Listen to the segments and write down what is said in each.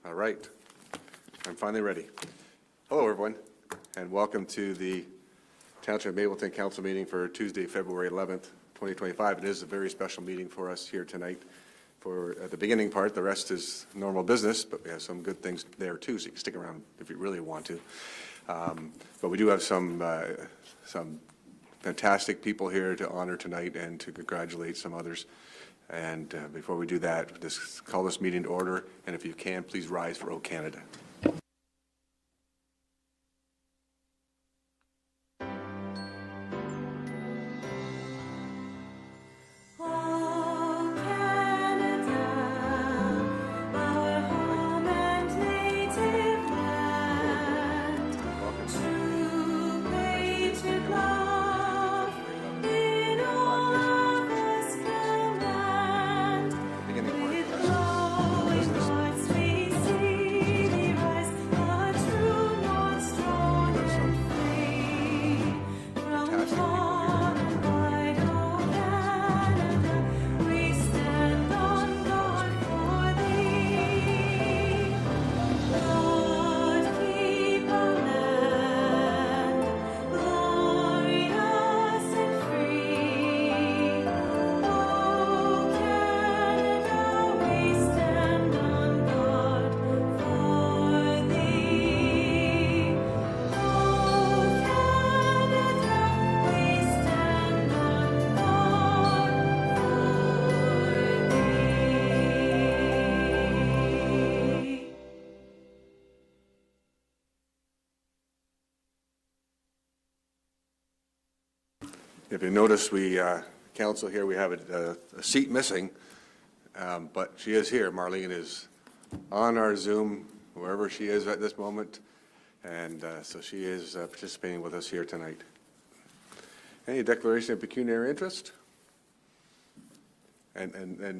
All right, I'm finally ready. Hello, everyone, and welcome to the Township of Mapleton Council meeting for Tuesday, February 11th, 2025. It is a very special meeting for us here tonight. For the beginning part, the rest is normal business, but we have some good things there too, so you can stick around if you really want to. But we do have some fantastic people here to honor tonight and to congratulate some others. And before we do that, just call this meeting to order, and if you can, please rise for O Canada. If you notice, we, council here, we have a seat missing, but she is here. Marlene is on our Zoom, wherever she is at this moment, and so she is participating with us here tonight. Any declaration of pecuniary interest? And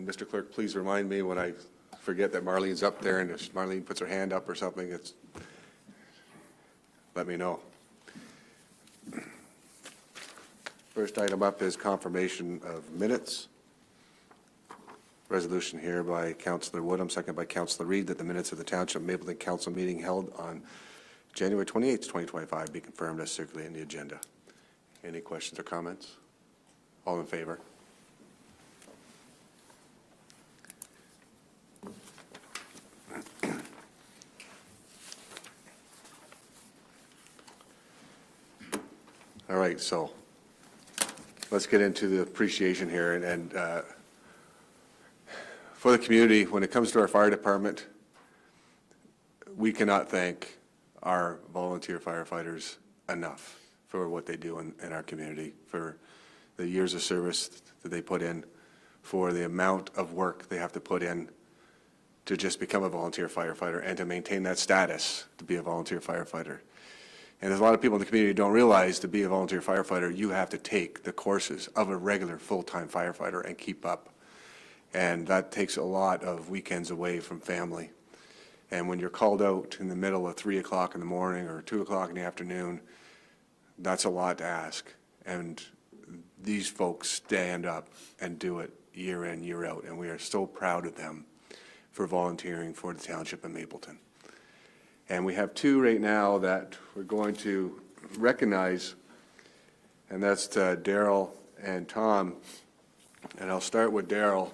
Mr. Clerk, please remind me when I forget that Marlene's up there, and if Marlene puts her hand up or something, let me know. First item up is confirmation of minutes. Resolution here by Councillor Woodham, second by Councillor Reid, that the minutes of the Township of Mapleton Council meeting held on January 28th, 2025 be confirmed as circulated in the agenda. Any questions or comments? All in favor? All right, so let's get into the appreciation here. And for the community, when it comes to our fire department, we cannot thank our volunteer firefighters enough for what they do in our community, for the years of service that they put in, for the amount of work they have to put in to just become a volunteer firefighter and to maintain that status to be a volunteer firefighter. And there's a lot of people in the community who don't realize to be a volunteer firefighter, you have to take the courses of a regular full-time firefighter and keep up. And that takes a lot of weekends away from family. And when you're called out in the middle of 3 o'clock in the morning or 2 o'clock in the afternoon, that's a lot to ask. And these folks stand up and do it year in, year out. And we are so proud of them for volunteering for the Township of Mapleton. And we have two right now that we're going to recognize, and that's Daryl and Tom. And I'll start with Daryl.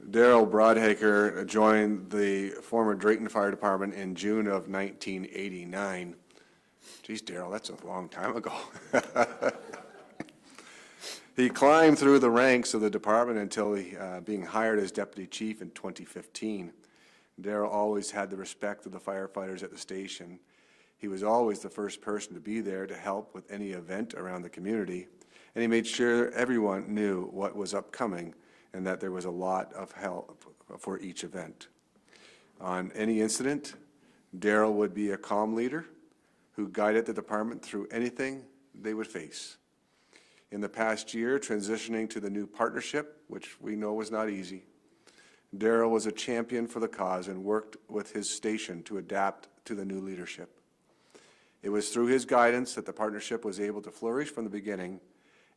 Daryl Broadhaker joined the former Drayton Fire Department in June of 1989. Geez, Daryl, that's a long time ago. He climbed through the ranks of the department until being hired as deputy chief in 2015. Daryl always had the respect of the firefighters at the station. He was always the first person to be there to help with any event around the community, and he made sure everyone knew what was upcoming and that there was a lot of help for each event. On any incident, Daryl would be a calm leader who guided the department through anything they would face. In the past year, transitioning to the new partnership, which we know was not easy, Daryl was a champion for the cause and worked with his station to adapt to the new leadership. It was through his guidance that the partnership was able to flourish from the beginning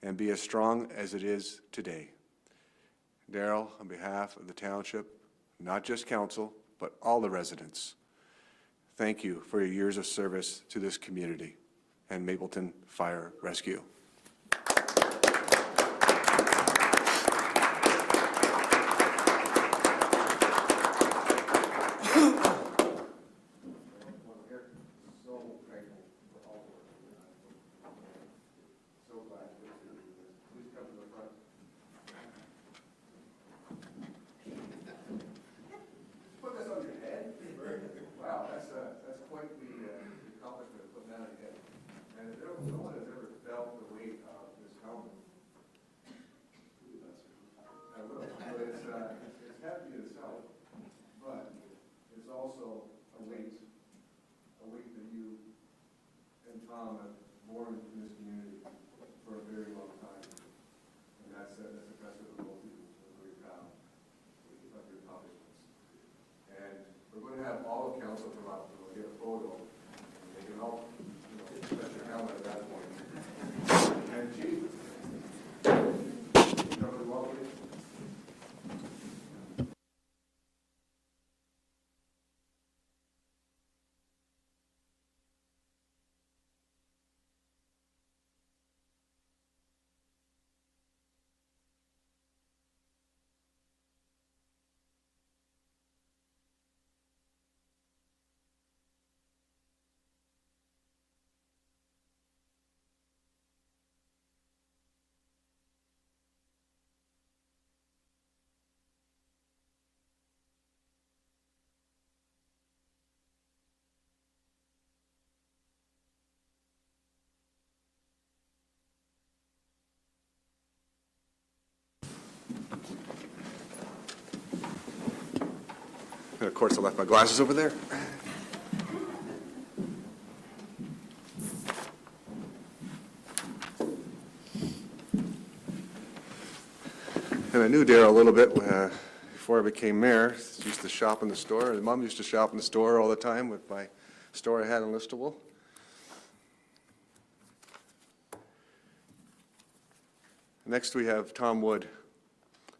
and be as strong as it is today. Daryl, on behalf of the township, not just council, but all the residents, thank you for your years of service to this community and Mapleton Fire Rescue. Wow, that's quite the accomplishment of putting that on your head. And if no one has ever felt the weight of this helmet, I will. But it's heavy in itself, but it's also a weight that you and Tom have borne in this community for a very long time. And that's impressive of both of you. We're very proud of your accomplishments. And we're going to have all of council come up and we'll get a photo. And they can all, touch your helmet at that point. And Chief, you come as well, please. And of course, I left my glasses over there. And I knew Daryl a little bit before I became mayor. He used to shop in the store. His mom used to shop in the store all the time with my store I had in Listowel. Next, we have Tom Wood.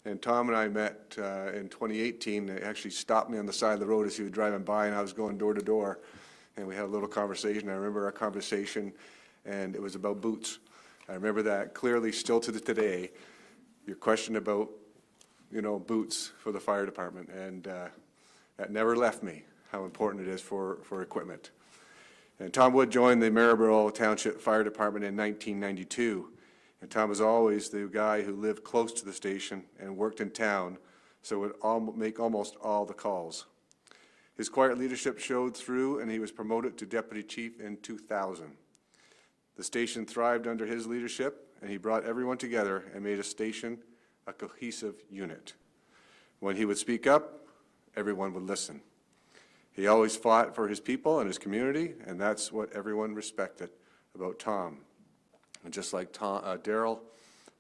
And Tom and I met in 2018. They actually stopped me on the side of the road as he was driving by, and I was going door to door. And we had a little conversation. I remember our conversation, and it was about boots. I remember that clearly still to today, your question about, boots for the fire department. And that never left me, how important it is for equipment. And Tom Wood joined the Maryborough Township Fire Department in 1992. And Tom was always the guy who lived close to the station and worked in town, so would make almost all the calls. His quiet leadership showed through, and he was promoted to deputy chief in 2000. The station thrived under his leadership, and he brought everyone together and made a station a cohesive unit. When he would speak up, everyone would listen. He always fought for his people and his community, and that's what everyone respected about Tom. And just like Daryl,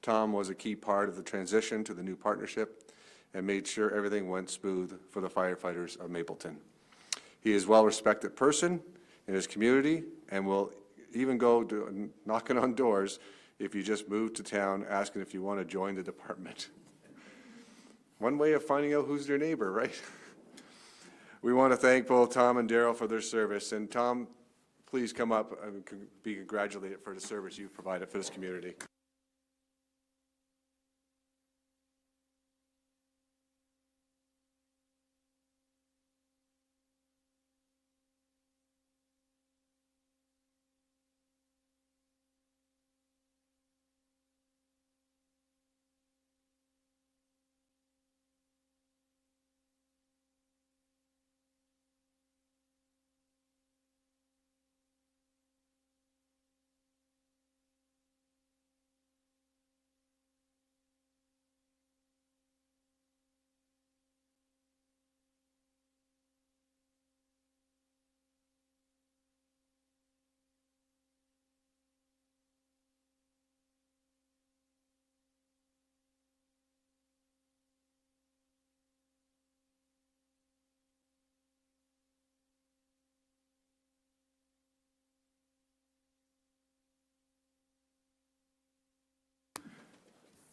Tom was a key part of the transition to the new partnership and made sure everything went smooth for the firefighters of Mapleton. He is a well-respected person in his community and will even go knocking on doors if you just move to town asking if you want to join the department. One way of finding out who's your neighbor, right? We want to thank both Tom and Daryl for their service. And Tom, please come up and be congratulated for the service you've provided for this community.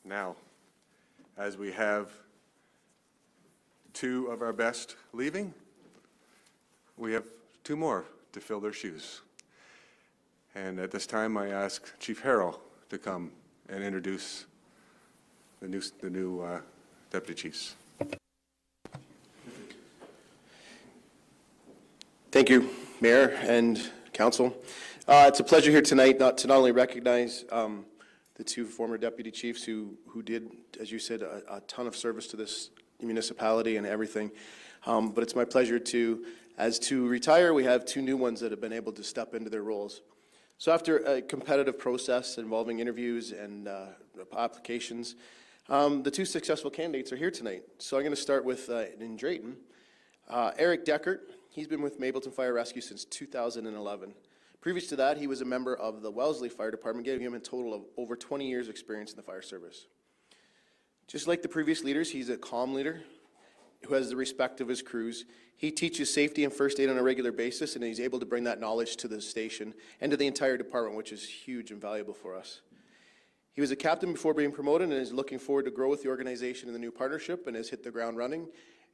Now, as we have two of our best leaving, we have two more to fill their shoes. And at this time, I ask Chief Harrell to come and introduce the new deputy chiefs. Thank you, Mayor and Council. It's a pleasure here tonight to not only recognize the two former deputy chiefs who did, as you said, a ton of service to this municipality and everything, but it's my pleasure to retire, we have two new ones that have been able to step into their roles. So after a competitive process involving interviews and applications, the two successful candidates are here tonight. So I'm going to start with, in Drayton, Eric Deckert. He's been with Mapleton Fire Rescue since 2011. Previous to that, he was a member of the Wellesley Fire Department, giving him a total of over 20 years' experience in the fire service. Just like the previous leaders, he's a calm leader who has the respect of his crews. He teaches safety and first aid on a regular basis, and he's able to bring that knowledge to the station and to the entire department, which is huge and valuable for us. He was a captain before being promoted and is looking forward to grow with the organization in the new partnership and has hit the ground running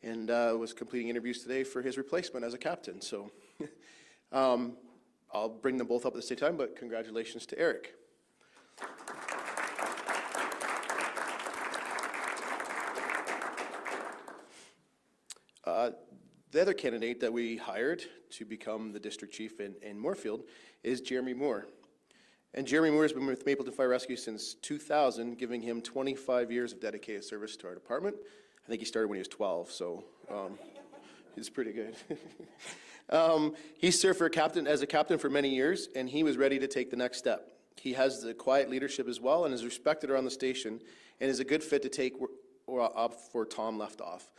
and was completing interviews today for his replacement as a captain. So I'll bring them both up at the same time, but congratulations to Eric. The other candidate that we hired to become the district chief in Moorfield is Jeremy Moore. And Jeremy Moore has been with Mapleton Fire Rescue since 2000, giving him 25 years of dedicated service to our department. I think he started when he was 12, so it's pretty good. He served as a captain for many years, and he was ready to take the next step. He has the quiet leadership as well and is respected around the station and is a good fit to take up where Tom left off.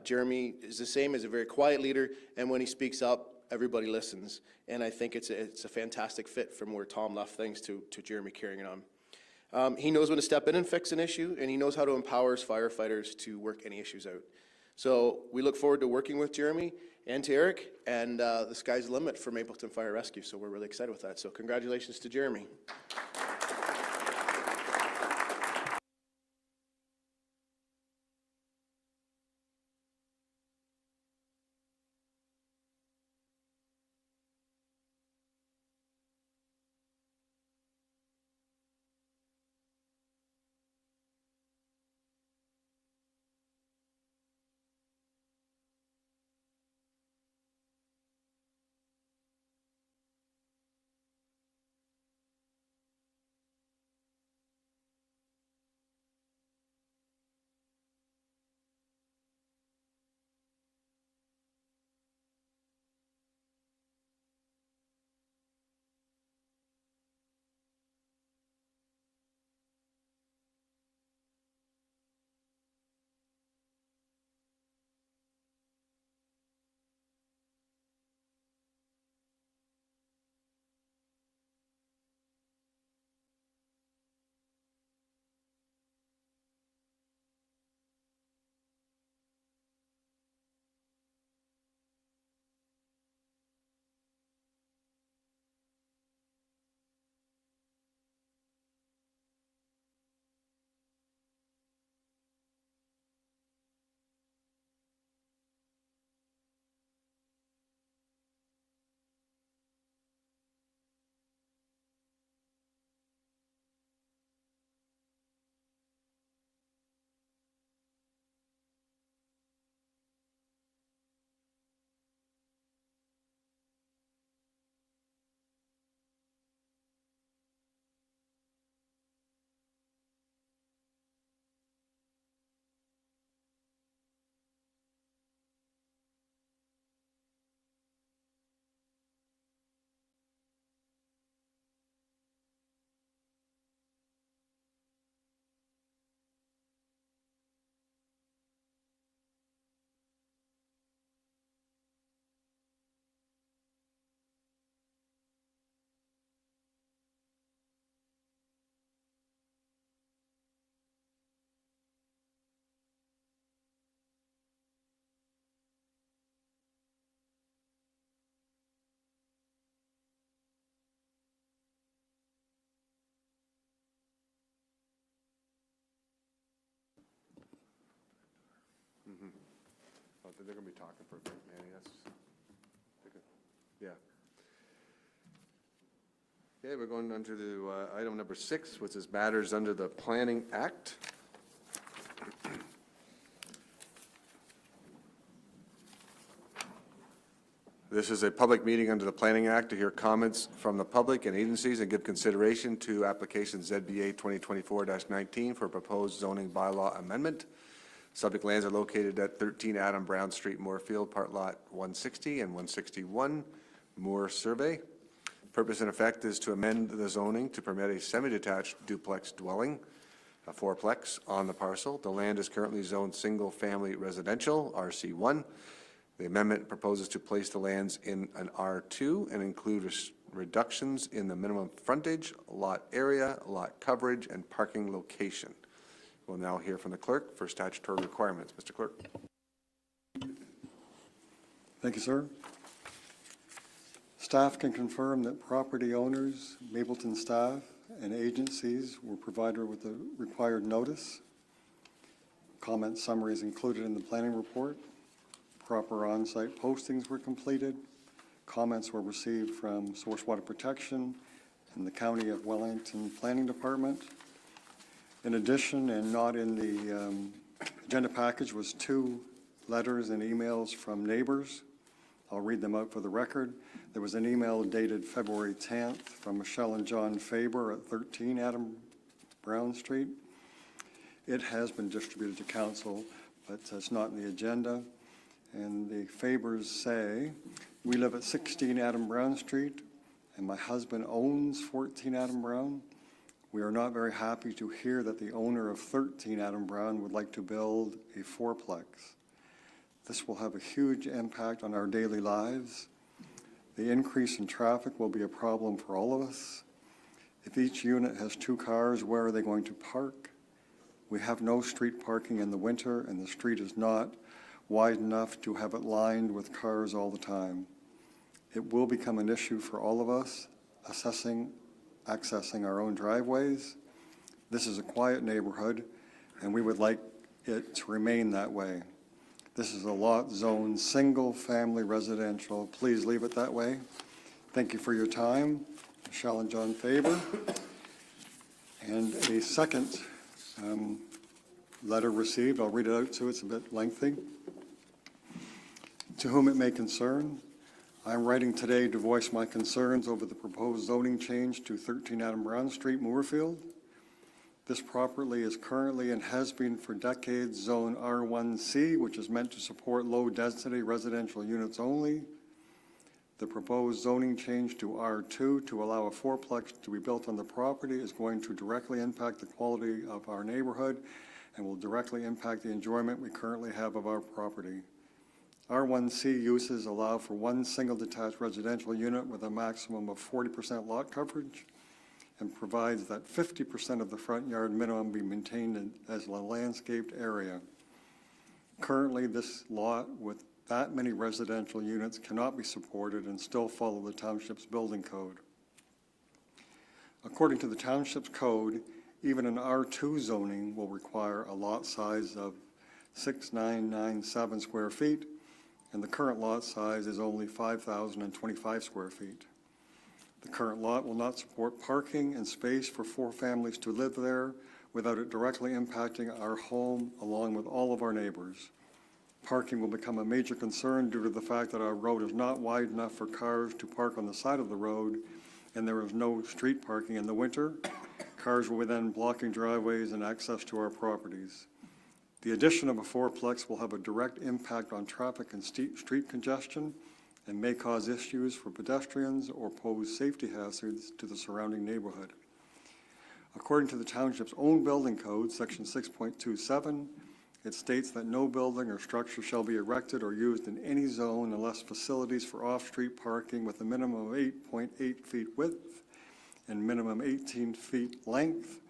Jeremy is the same, as a very quiet leader, and when he speaks up, everybody listens. And I think it's a fantastic fit from where Tom left things to Jeremy carrying it on. He knows when to step in and fix an issue, and he knows how to empower his firefighters to work any issues out. So we look forward to working with Jeremy and to Eric, and the sky's the limit for Mapleton Fire Rescue, so we're really excited with that. So congratulations to Jeremy. They're going to be talking for a bit, Manny. Yeah. Okay, we're going on to the, item number 6, which is matters under the Planning Act. This is a public meeting under the Planning Act to hear comments from the public and agencies and give consideration to application ZBA 2024-19 for proposed zoning bylaw amendment. Subject lands are located at 13 Adam Brown Street, Moorfield, Part Lot 160 and 161, Moore Survey. Purpose and effect is to amend the zoning to permit a semi-detached duplex dwelling, a fourplex, on the parcel. The land is currently zoned single-family residential, RC1. The amendment proposes to place the lands in an R2 and include reductions in the minimum frontage, lot area, lot coverage, and parking location. We'll now hear from the clerk for statutory requirements. Mr. Clerk. Thank you, sir. Staff can confirm that property owners, Mapleton staff, and agencies were provided with the required notice. Comment summary is included in the planning report. Proper on-site postings were completed. Comments were received from Source Water Protection and the County of Wellington Planning Department. In addition, and not in the agenda package, was 2 letters and emails from neighbors. I'll read them out for the record. There was an email dated February 10th from Michelle and John Faber at 13 Adam Brown Street. It has been distributed to council, but it's not in the agenda. And the Fabers say, we live at 16 Adam Brown Street, and my husband owns 14 Adam Brown. We are not very happy to hear that the owner of 13 Adam Brown would like to build a fourplex. This will have a huge impact on our daily lives. The increase in traffic will be a problem for all of us. If each unit has 2 cars, where are they going to park? We have no street parking in the winter, and the street is not wide enough to have it lined with cars all the time. It will become an issue for all of us, accessing our own driveways. This is a quiet neighborhood, and we would like it to remain that way. This is a lot zoned single-family residential. Please leave it that way. Thank you for your time. Michelle and John Faber. And a second letter received. I'll read it out to you. It's a bit lengthy. To whom it may concern, I'm writing today to voice my concerns over the proposed zoning change to 13 Adam Brown Street, Moorfield. This property is currently and has been for decades Zone R1C, which is meant to support low-density residential units only. The proposed zoning change to R2 to allow a fourplex to be built on the property is going to directly impact the quality of our neighborhood and will directly impact the enjoyment we currently have of our property. R1C uses allow for 1 single detached residential unit with a maximum of 40% lot coverage and provides that 50% of the front yard minimum be maintained as a landscaped area. Currently, this lot with that many residential units cannot be supported and still follow the township's building code. According to the township's code, even an R2 zoning will require a lot size of 6,997 square feet, and the current lot size is only 5,025 square feet. The current lot will not support parking and space for 4 families to live there without it directly impacting our home along with all of our neighbors. Parking will become a major concern due to the fact that our road is not wide enough for cars to park on the side of the road, and there is no street parking in the winter. Cars will be then blocking driveways and access to our properties. The addition of a fourplex will have a direct impact on traffic and street congestion and may cause issues for pedestrians or pose safety hazards to the surrounding neighborhood. According to the township's own building code, section 6.27, it states that no building or structure shall be erected or used in any zone unless facilities for off-street parking with a minimum of 8.8 feet width and minimum 18 feet length.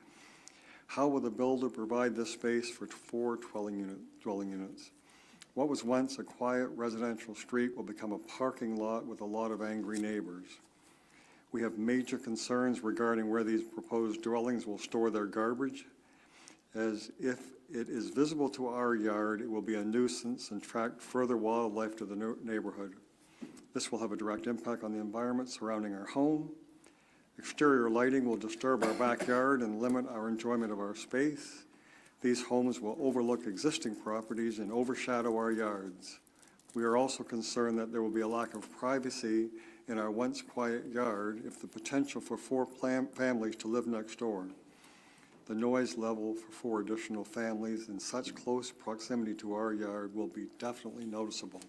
How will the builder provide this space for 4 dwelling units? What was once a quiet residential street will become a parking lot with a lot of angry neighbors. We have major concerns regarding where these proposed dwellings will store their garbage, as if it is visible to our yard, it will be a nuisance and attract further wildlife to the neighborhood. This will have a direct impact on the environment surrounding our home. Exterior lighting will disturb our backyard and limit our enjoyment of our space. These homes will overlook existing properties and overshadow our yards. We are also concerned that there will be a lack of privacy in our once quiet yard if the potential for 4 families to live next door. The noise level for 4 additional families in such close proximity to our yard will be definitely noticeable.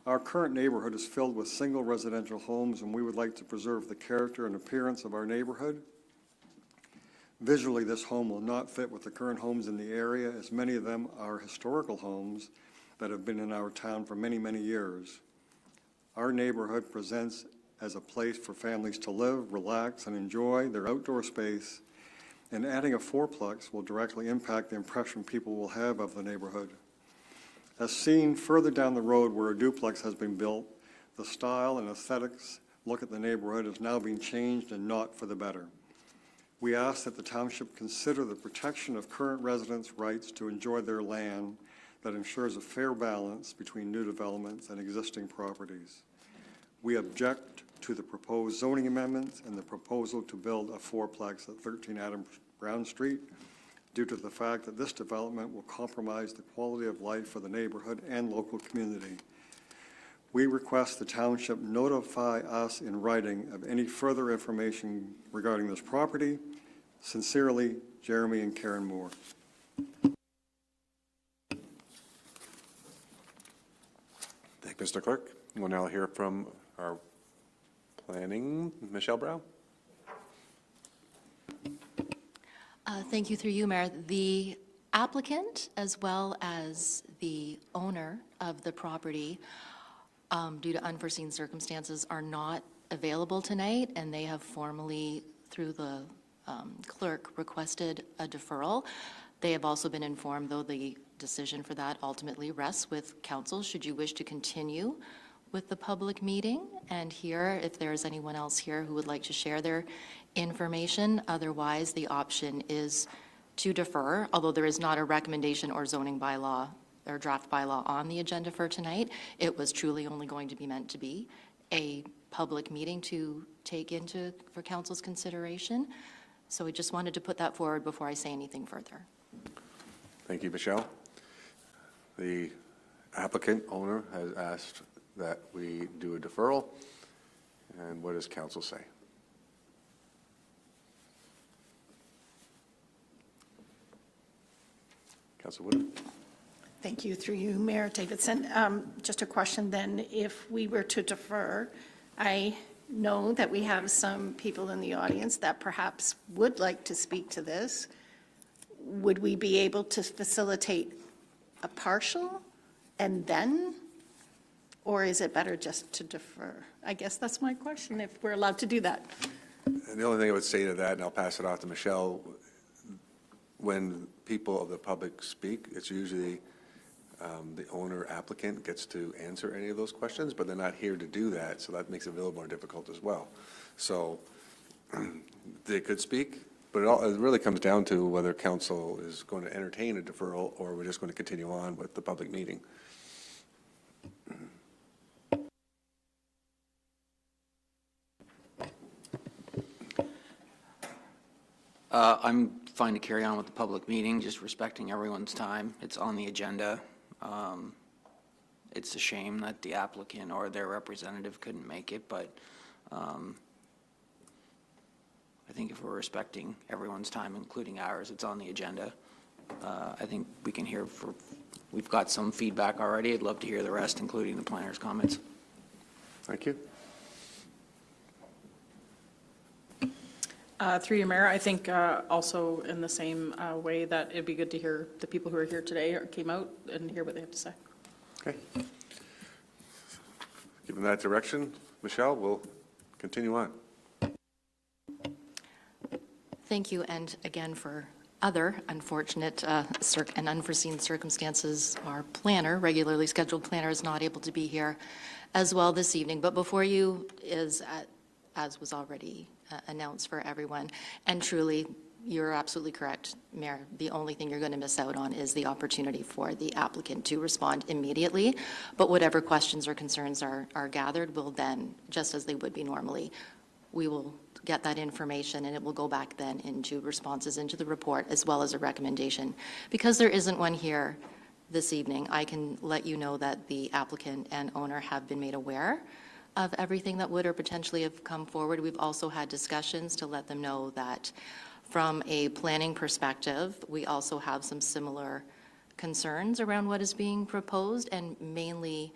Our current neighborhood is filled with single residential homes, and we would like to preserve the character and appearance of our neighborhood. Visually, this home will not fit with the current homes in the area, as many of them are historical homes that have been in our town for many, many years. Our neighborhood presents as a place for families to live, relax, and enjoy their outdoor space, and adding a fourplex will directly impact the impression people will have of the neighborhood. As seen further down the road where a duplex has been built, the style and aesthetics look at the neighborhood is now being changed and not for the better. We ask that the township consider the protection of current residents' rights to enjoy their land that ensures a fair balance between new developments and existing properties. We object to the proposed zoning amendments and the proposal to build a fourplex at 13 Adam Brown Street due to the fact that this development will compromise the quality of life for the neighborhood and local community. We request the township notify us in writing of any further information regarding this property. Sincerely, Jeremy and Karen Moore. Thank you, Mr. Clerk. We'll now hear from our planning, Michelle Brown. Thank you, through you, Mayor. The applicant, as well as the owner of the property, due to unforeseen circumstances, are not available tonight, and they have formally, through the clerk, requested a deferral. They have also been informed, though the decision for that ultimately rests with council, should you wish to continue with the public meeting and hear if there is anyone else here who would like to share their information. Otherwise, the option is to defer, although there is not a recommendation or zoning bylaw or draft bylaw on the agenda for tonight. It was truly only going to be meant to be a public meeting to take into for council's consideration. So we just wanted to put that forward before I say anything further. Thank you, Michelle. The applicant owner has asked that we do a deferral. And what does council say? Councilor Wood. Thank you, through you, Mayor Davidson. Just a question then, if we were to defer, I know that we have some people in the audience that perhaps would like to speak to this. Would we be able to facilitate a partial and then, or is it better just to defer? I guess that's my question, if we're allowed to do that. And the only thing I would say to that, and I'll pass it off to Michelle, when people of the public speak, it's usually the owner applicant gets to answer any of those questions, but they're not here to do that, so that makes it a little more difficult as well. So they could speak, but it really comes down to whether council is going to entertain a deferral or we're just going to continue on with the public meeting. I'm fine to carry on with the public meeting, just respecting everyone's time. It's on the agenda. It's a shame that the applicant or their representative couldn't make it, but I think if we're respecting everyone's time, including ours, it's on the agenda. I think we can hear we've got some feedback already. I'd love to hear the rest, including the planner's comments. Thank you. Through you, Mayor, I think also in the same way that it'd be good to hear the people who are here today or came out and hear what they have to say. Okay. Given that direction, Michelle, we'll continue on. Thank you, and again, for other unfortunate and unforeseen circumstances, our planner, regularly scheduled planner, is not able to be here as well this evening. But before you is, as was already announced for everyone, and truly, You're absolutely correct, Mayor. The only thing you're going to miss out on is the opportunity for the applicant to respond immediately. But whatever questions or concerns are gathered will then, just as they would be normally, we will get that information and it will go back then into responses into the report as well as a recommendation. Because there isn't one here this evening, I can let you know that the applicant and owner have been made aware of everything that would or potentially have come forward. We've also had discussions to let them know that from a planning perspective, we also have some similar concerns around what is being proposed, and mainly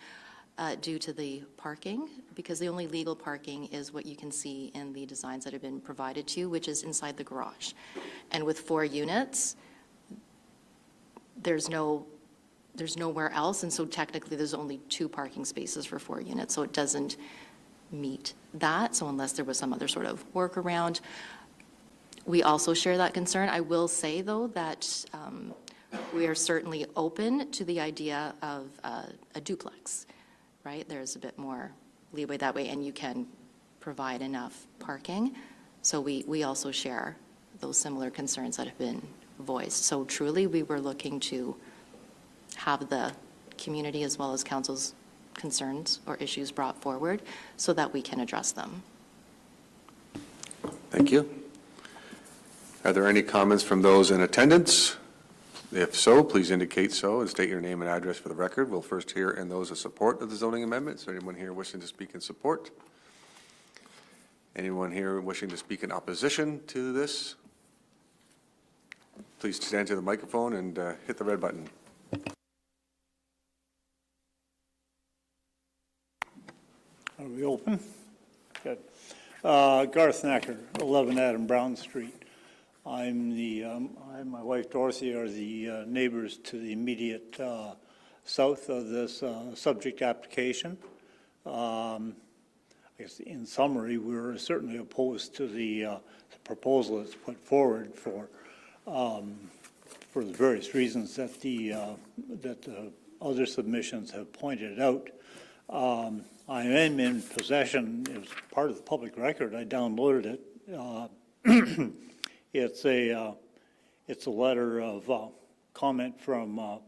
due to the parking, because the only legal parking is what you can see in the designs that have been provided to you, which is inside the garage. And with 4 units, there's nowhere else, and so technically there's only 2 parking spaces for 4 units, so it doesn't meet that. So unless there was some other sort of workaround, we also share that concern. I will say, though, that we are certainly open to the idea of a duplex, right? There's a bit more leeway that way, and you can provide enough parking. So we also share those similar concerns that have been voiced. So truly, we were looking to have the community as well as council's concerns or issues brought forward so that we can address them. Thank you. Are there any comments from those in attendance? If so, please indicate so and state your name and address for the record. We'll first hear in those in support of the zoning amendment. Is there anyone here wishing to speak in support? Anyone here wishing to speak in opposition to this? Please stand to the microphone and hit the red button. Are we open? Good. Garth Knacker, 11 Adam Brown Street. I and my wife Dorothy are the neighbors to the immediate south of this subject application. I guess in summary, we're certainly opposed to the proposal that's put forward for the various reasons that the other submissions have pointed out. I am in possession, it was part of the public record, I downloaded it. It's a letter of comment from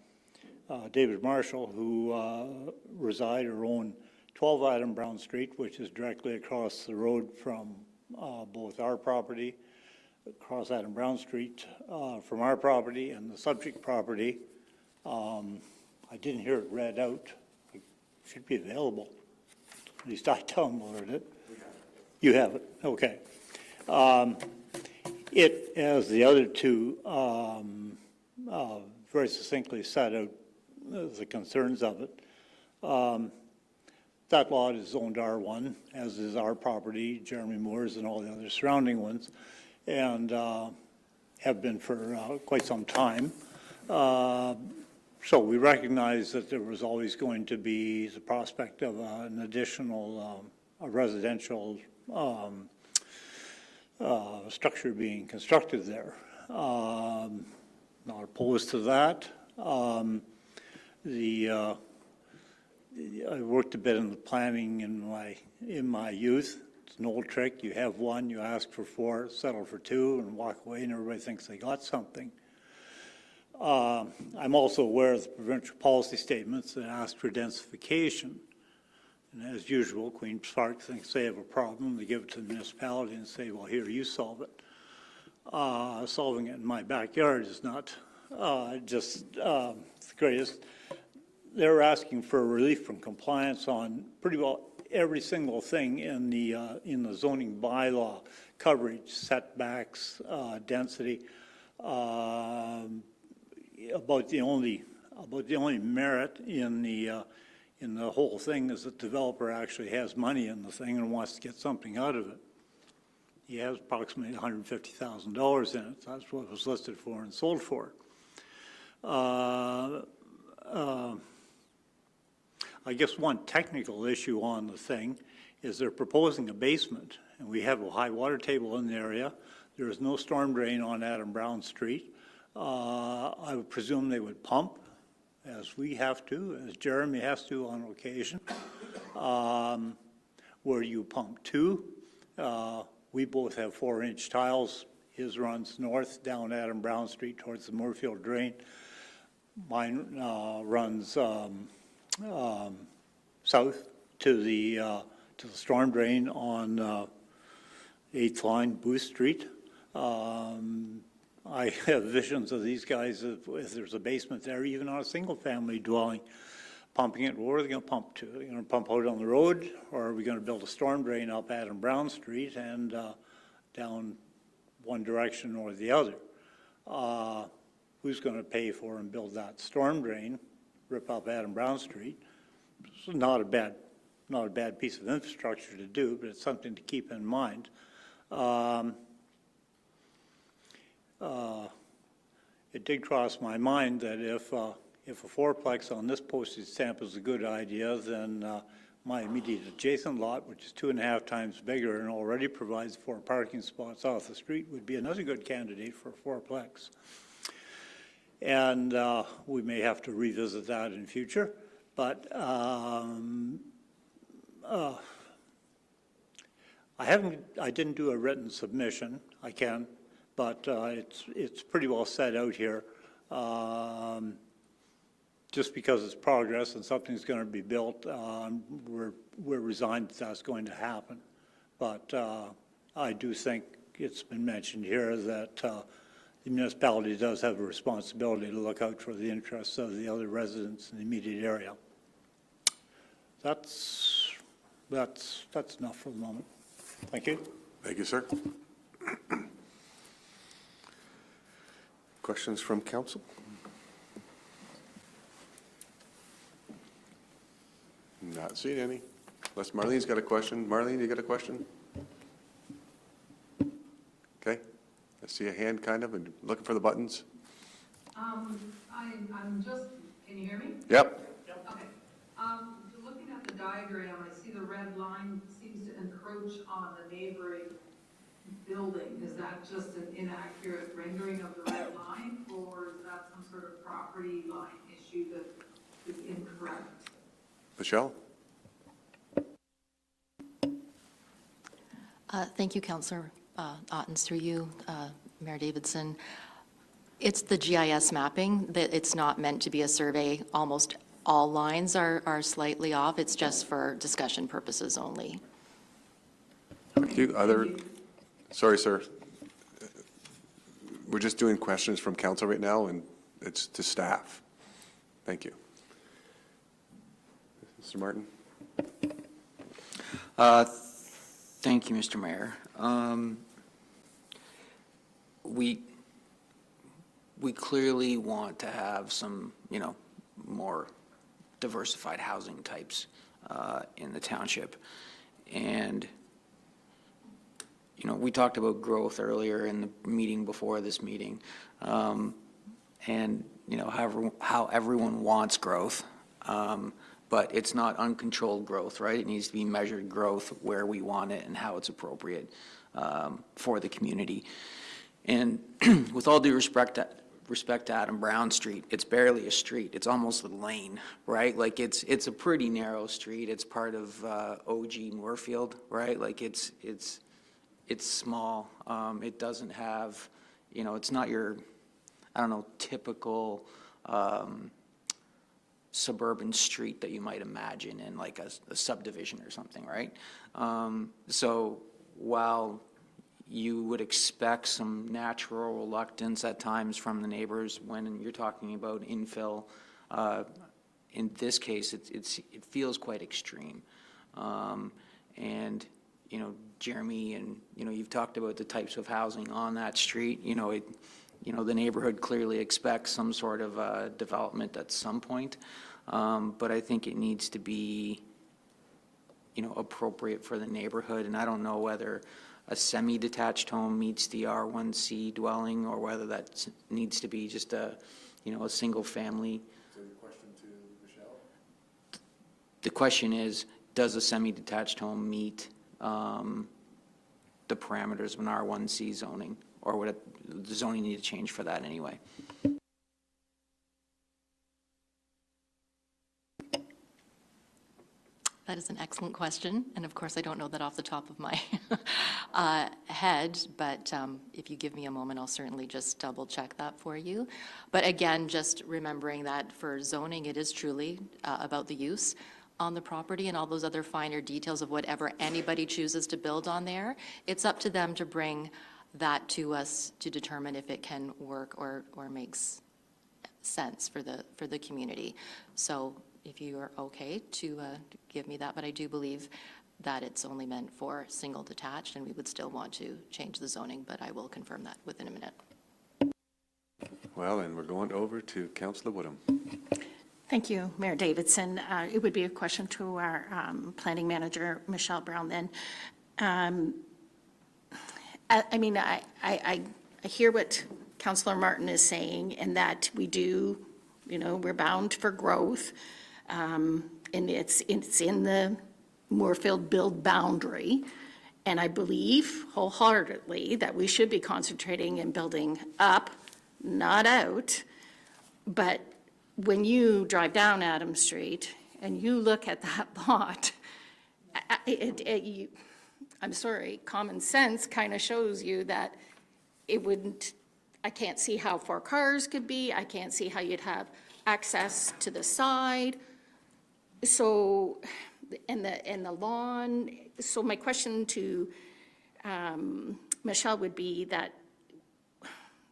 David Marshall, who reside or own 12 Adam Brown Street, which is directly across the road from both our property, across Adam Brown Street from our property and the subject property. I didn't hear it read out. It should be available. At least I downloaded it. You have it, okay. It, as the other two, very succinctly set out the concerns of it. That lot is zoned R1, as is our property, Jeremy Moore's and all the other surrounding ones, and have been for quite some time. So we recognize that there was always going to be the prospect of an additional residential structure being constructed there. Not opposed to that. I worked a bit in the planning in my youth. It's an old trick. You have one, you ask for 4, settle for 2, and walk away, and everybody thinks they got something. I'm also aware of the provincial policy statements that ask for densification. And as usual, Queen's Park thinks they have a problem. They give it to the municipality and say, well, here, you solve it. Solving it in my backyard is not just the greatest. They're asking for relief from compliance on pretty well every single thing in the zoning bylaw: coverage, setbacks, density. About the only merit in the whole thing is that the developer actually has money in the thing and wants to get something out of it. He has approximately $150,000 in it. That's what it was listed for and sold for. I guess one technical issue on the thing is they're proposing a basement, and we have a high water table in the area. There is no storm drain on Adam Brown Street. I would presume they would pump, as we have to, as Jeremy has to on occasion. Where you pump to, we both have 4-inch tiles His runs north down Adam Brown Street towards the Moorfield Drain. Mine runs south to the storm drain on 8th line, Booth Street. I have visions of these guys, if there's a basement there, even on a single-family dwelling, pumping it. Where are they going to pump to? Are they going to pump out on the road, or are we going to build a storm drain up Adam Brown Street and down one direction or the other? Who's going to pay for and build that storm drain, rip up Adam Brown Street? It's not a bad piece of infrastructure to do, but it's something to keep in mind. It did cross my mind that if a fourplex on this postage stamp is a good idea, then my immediate adjacent lot, which is 2.5 times bigger and already provides 4 parking spots off the street, would be another good candidate for a fourplex. And we may have to revisit that in future, but I didn't do a written submission. I can, but it's pretty well set out here. Just because it's progress and something's going to be built, we're resigned that that's going to happen. But I do think it's been mentioned here that the municipality does have a responsibility to look out for the interests of the other residents in the immediate area. That's enough for the moment. Thank you. Thank you, sir. Questions from council? Not seeing any. Unless Marlene's got a question. Marlene, you got a question? Okay. I see a hand kind of, and looking for the buttons. I'm just, can you hear me? Yep. Okay. Looking at the diagram, I see the red line seems to encroach on the neighboring building. Is that just an inaccurate rendering of the red line, or is that some sort of property line issue that is incorrect? Michelle? Thank you, Councillor Ottens, through you, Mayor Davidson. It's the GIS mapping, that it's not meant to be a survey. Almost all lines are slightly off. It's just for discussion purposes only. Thank you. Sorry, sir. We're just doing questions from council right now, and it's to staff. Thank you. Mr. Martin? Thank you, Mr. Mayor. We clearly want to have some, more diversified housing types in the township. And, we talked about growth earlier in the meeting before this meeting. And, how everyone wants growth. But it's not uncontrolled growth, right? It needs to be measured growth where we want it and how it's appropriate for the community. And with all due respect to Adam Brown Street, it's barely a street. It's almost a lane, right? Like it's a pretty narrow street. It's part of OG Moorfield, right? Like it's small. It doesn't have, it's not your, typical suburban street that you might imagine in like a subdivision or something, right? So while you would expect some natural reluctance at times from the neighbors when you're talking about infill, in this case, it feels quite extreme. And, Jeremy, and, you've talked about the types of housing on that street, the neighborhood clearly expects some sort of development at some point, but I think it needs to be, appropriate for the neighborhood. And I don't know whether a semi-detached home meets the R1C dwelling, or whether that needs to be just a single family. Is that a question to Michelle? The question is, does a semi-detached home meet the parameters of an R1C zoning, or would the zoning need to change for that anyway? That is an excellent question, and of course, I don't know that off the top of my head, but if you give me a moment, I'll certainly just double-check that for you. But again, just remembering that for zoning, it is truly about the use on the property and all those other finer details of whatever anybody chooses to build on there. It's up to them to bring that to us to determine if it can work or makes sense for the community. So if you are okay to give me that, but I do believe that it's only meant for single detached, and we would still want to change the zoning, but I will confirm that within a minute. Well, and we're going over to Councillor Woodham. Thank you, Mayor Davidson. It would be a question to our planning manager, Michelle Brown, then. I mean, I hear what Councillor Martin is saying, and that we do, we're bound for growth, and it's in the Moorfield build boundary, and I believe wholeheartedly that we should be concentrating and building up, not out. But when you drive down Adams Street and you look at that lot, I'm sorry, common sense kind of shows you that it wouldn't, I can't see how 4 cars could be, I can't see how you'd have access to the side. So, and the lawn, so my question to Michelle would be that,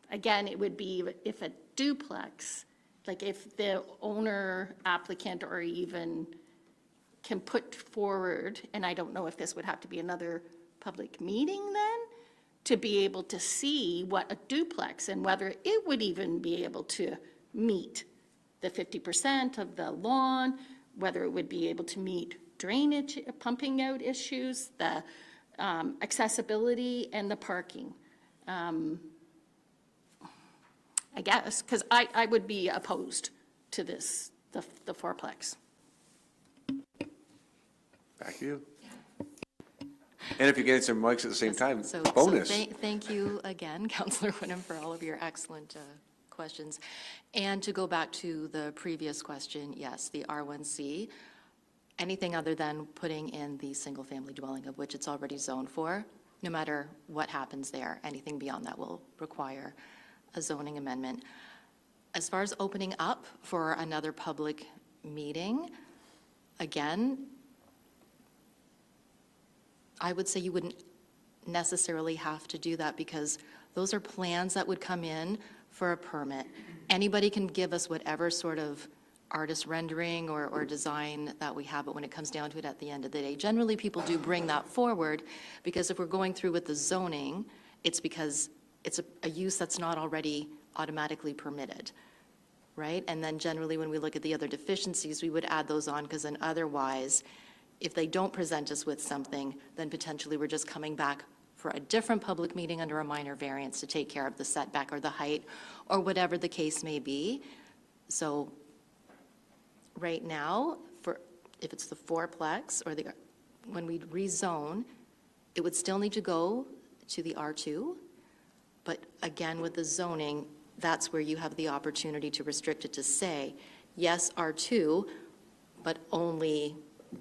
again, it would be if a duplex, like if the owner applicant or even can put forward, and I don't know if this would have to be another public meeting then, to be able to see what a duplex and whether it would even be able to meet the 50% of the lawn, whether it would be able to meet drainage, pumping out issues, the accessibility and the parking. I guess, because I would be opposed to this, the fourplex. Back to you. And if you get some mics at the same time, So bonus. thank you again, Councillor Woodham, for all of your excellent questions. And to go back to the previous question, yes, the R1C, anything other than putting in the single-family dwelling of which it's already zoned for, no matter what happens there, anything beyond that will require a zoning amendment. As far as opening up for another public meeting, again, I would say you wouldn't necessarily have to do that because those are plans that would come in for a permit. Anybody can give us whatever sort of artist rendering or design that we have, but when it comes down to it at the end of the day, generally people do bring that forward because if we're going through with the zoning, it's because it's a use that's not already automatically permitted, right? And then generally when we look at the other deficiencies, we would add those on because then otherwise, if they don't present us with something, then potentially we're just coming back for a different public meeting under a minor variance to take care of the setback or the height or whatever the case may be. So right now, if it's the fourplex or when we rezone, it would still need to go to the R2. But again, with the zoning, that's where you have the opportunity to restrict it to say, yes, R2, but only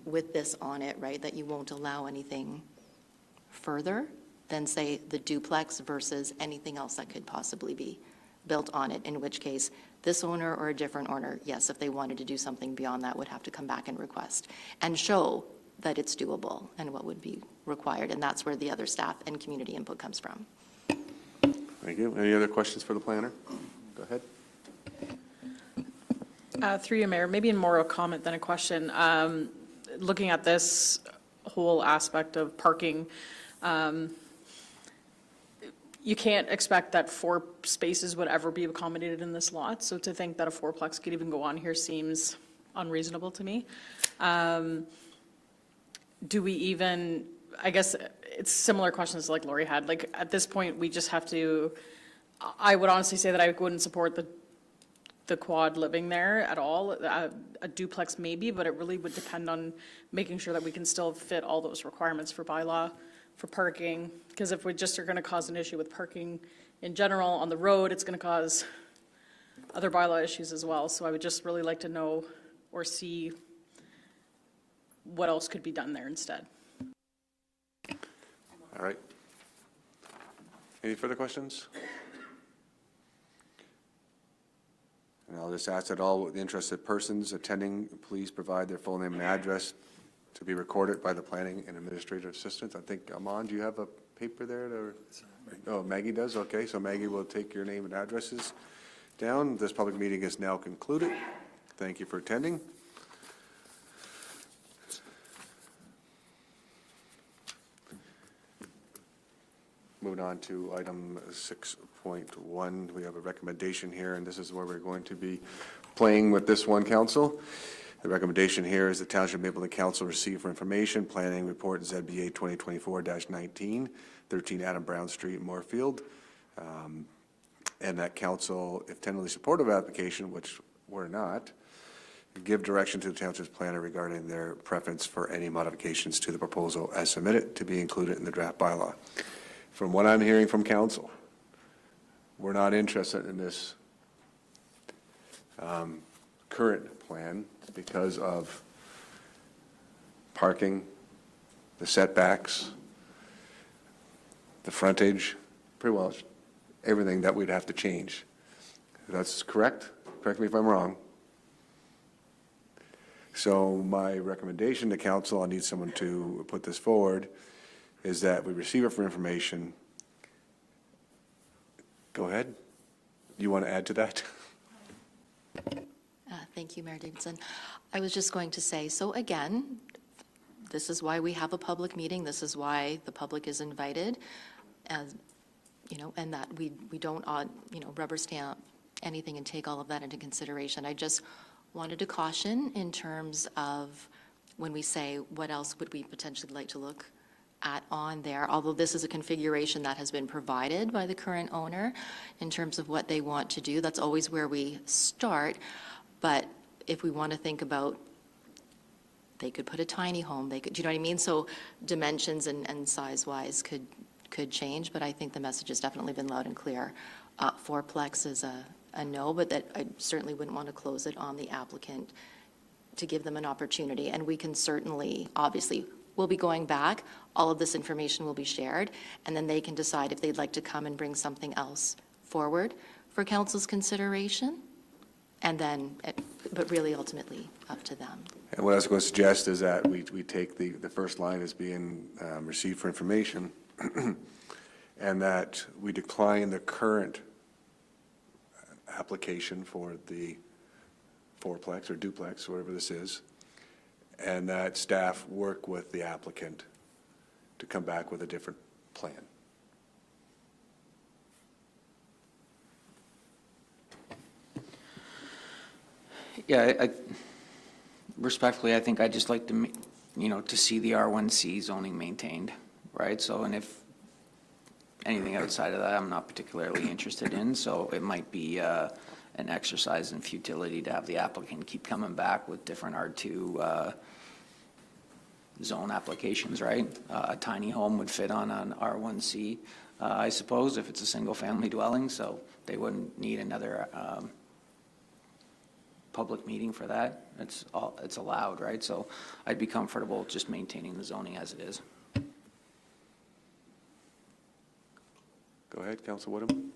with this on it, right, that you won't allow anything further than, say, the duplex versus anything else that could possibly be built on it, in which case this owner or a different owner, yes, if they wanted to do something beyond that, would have to come back and request and show that it's doable and what would be required. And that's where the other staff and community input comes from. Thank you. Any other questions for the planner? Go ahead. Through you, Mayor, maybe more a comment than a question. Looking at this whole aspect of parking, you can't expect that 4 spaces would ever be accommodated in this lot. So to think that a fourplex could even go on here seems unreasonable to me. Do we even, I guess it's similar questions like Lori had. Like at this point, we just have to, I would honestly say that I wouldn't support the quad living there at all. A duplex maybe, but it really would depend on making sure that we can still fit all those requirements for bylaw, for parking. Because if we just are going to cause an issue with parking in general on the road, it's going to cause other bylaw issues as well. So I would just really like to know or see what else could be done there instead. All right. Any further questions? And I'll just ask that all interested persons attending, please provide their full name and address to be recorded by the planning and administrative assistant. I think, Amon, do you have a paper there? Oh, Maggie does? Okay, so Maggie will take your name and addresses down. This public meeting is now concluded. Thank you for attending. Moving on to item 6.1, we have a recommendation here, and this is where we're going to be playing with this one, council. The recommendation here is the Township of Mapleton Council receive for information, planning report ZBA 2024-19, 13 Adam Brown Street, Moorfield. And that council, if tentatively supportive of application, which we're not, give direction to the township's planner regarding their preference for any modifications to the proposal as submitted to be included in the draft bylaw. From what I'm hearing from council, we're not interested in this current plan because of parking, the setbacks, the frontage, pretty well everything that we'd have to change. That's correct? Correct me if I'm wrong. So my recommendation to council, I need someone to put this forward, is that we receive it for information. Go ahead. You want to add to that? Thank you, Mayor Davidson. I was just going to say, so again, this is why we have a public meeting. This is why the public is invited, as, you know, and that we don't, you know, rubber stamp anything and take all of that into consideration. I just wanted to caution in terms of when we say what else would we potentially like to look at on there, although this is a configuration that has been provided by the current owner in terms of what they want to do. That's always where we start. But if we want to think about, they could put a tiny home, they could, do you know what I mean? So dimensions and size-wise could change, but I think the message has definitely been loud and clear. Fourplex is a no, but that I certainly wouldn't want to close it on the applicant to give them an opportunity. And we can certainly, obviously, we'll be going back, all of this information will be shared, and then they can decide if they'd like to come and bring something else forward for council's consideration. And then, but really ultimately up to them. And what I was going to suggest is that we take the first line as being received for information, and that we decline the current application for the fourplex or duplex, whatever this is, and that staff work with the applicant to come back with a different plan. Yeah, respectfully, I think I'd just like to, you know, to see the R1C zoning maintained, right? So, and if anything outside of that, I'm not particularly interested in, so it might be an exercise in futility to have the applicant keep coming back with different R2 zone applications, right? A tiny home would fit on an R1C, I suppose, if it's a single-family dwelling, so they wouldn't need another public meeting for that. It's allowed, right? So I'd be comfortable just maintaining the zoning as it is. Go ahead, Council Woodham.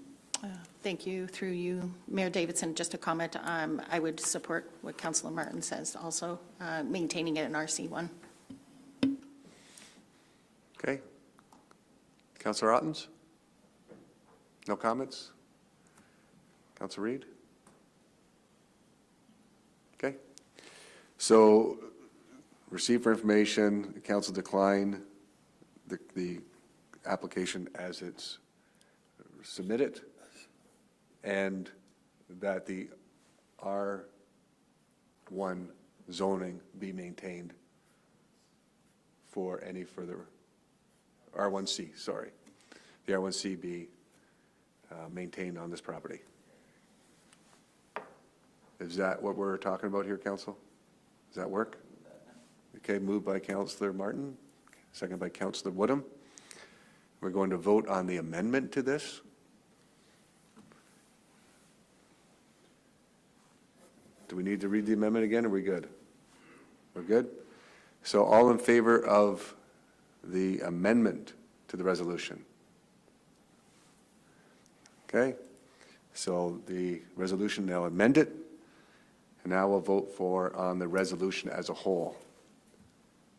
Thank you. Through you, Mayor Davidson, just a comment. I would support what Councillor Martin says, also maintaining it in RC1. Okay. Councilor Ottens? No comments? Councilor Reed? Okay. So receive for information, council decline the application as it's submitted, and that the R1 zoning be maintained for any further, R1C, sorry. The R1C be maintained on this property. Is that what we're talking about here, council? Does that work? Okay, moved by Councillor Martin, second by Councillor Woodham. We're going to vote on the amendment to this. Do we need to read the amendment again, or are we good? We're good? So all in favor of the amendment to the resolution? Okay, so the resolution now amended, and now we'll vote on the resolution as a whole.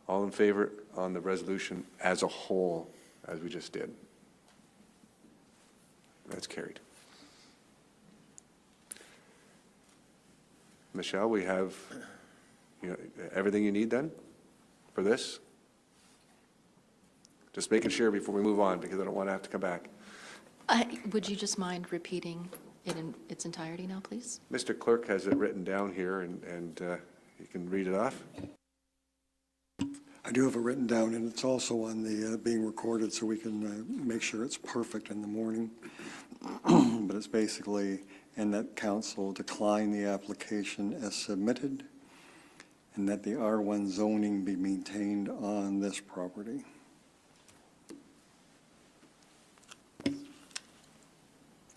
All in favor on the resolution as a whole, as we just did? That's carried. Michelle, we have, everything you need then for this? Just making sure before we move on, because I don't want to have to come back. Would you just mind repeating it in its entirety now, please? Mr. Clerk has it written down here, and you can read it off. I do have it written down, and it's also on the being recorded, so we can make sure it's perfect in the morning. But it's basically, and that council decline the application as submitted, and that the R1 zoning be maintained on this property.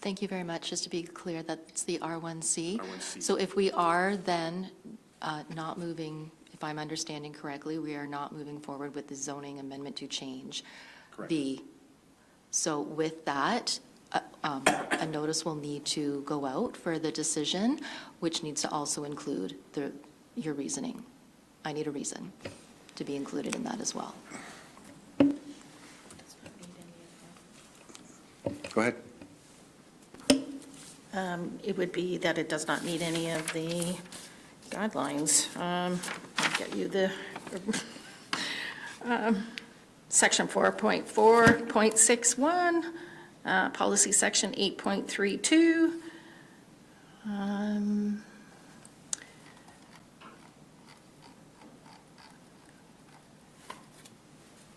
Thank you very much. Just to be clear, that's the R1C. R1C. So if we are then not moving, if I'm understanding correctly, we are not moving forward with the zoning amendment to change Correct. B. So with that, a notice will need to go out for the decision, which needs to also include your reasoning. I need a reason to be included in that as well. Go ahead. It would be that it does not meet any of the guidelines. I'll get you the, section 4.4.61, policy section 8.32.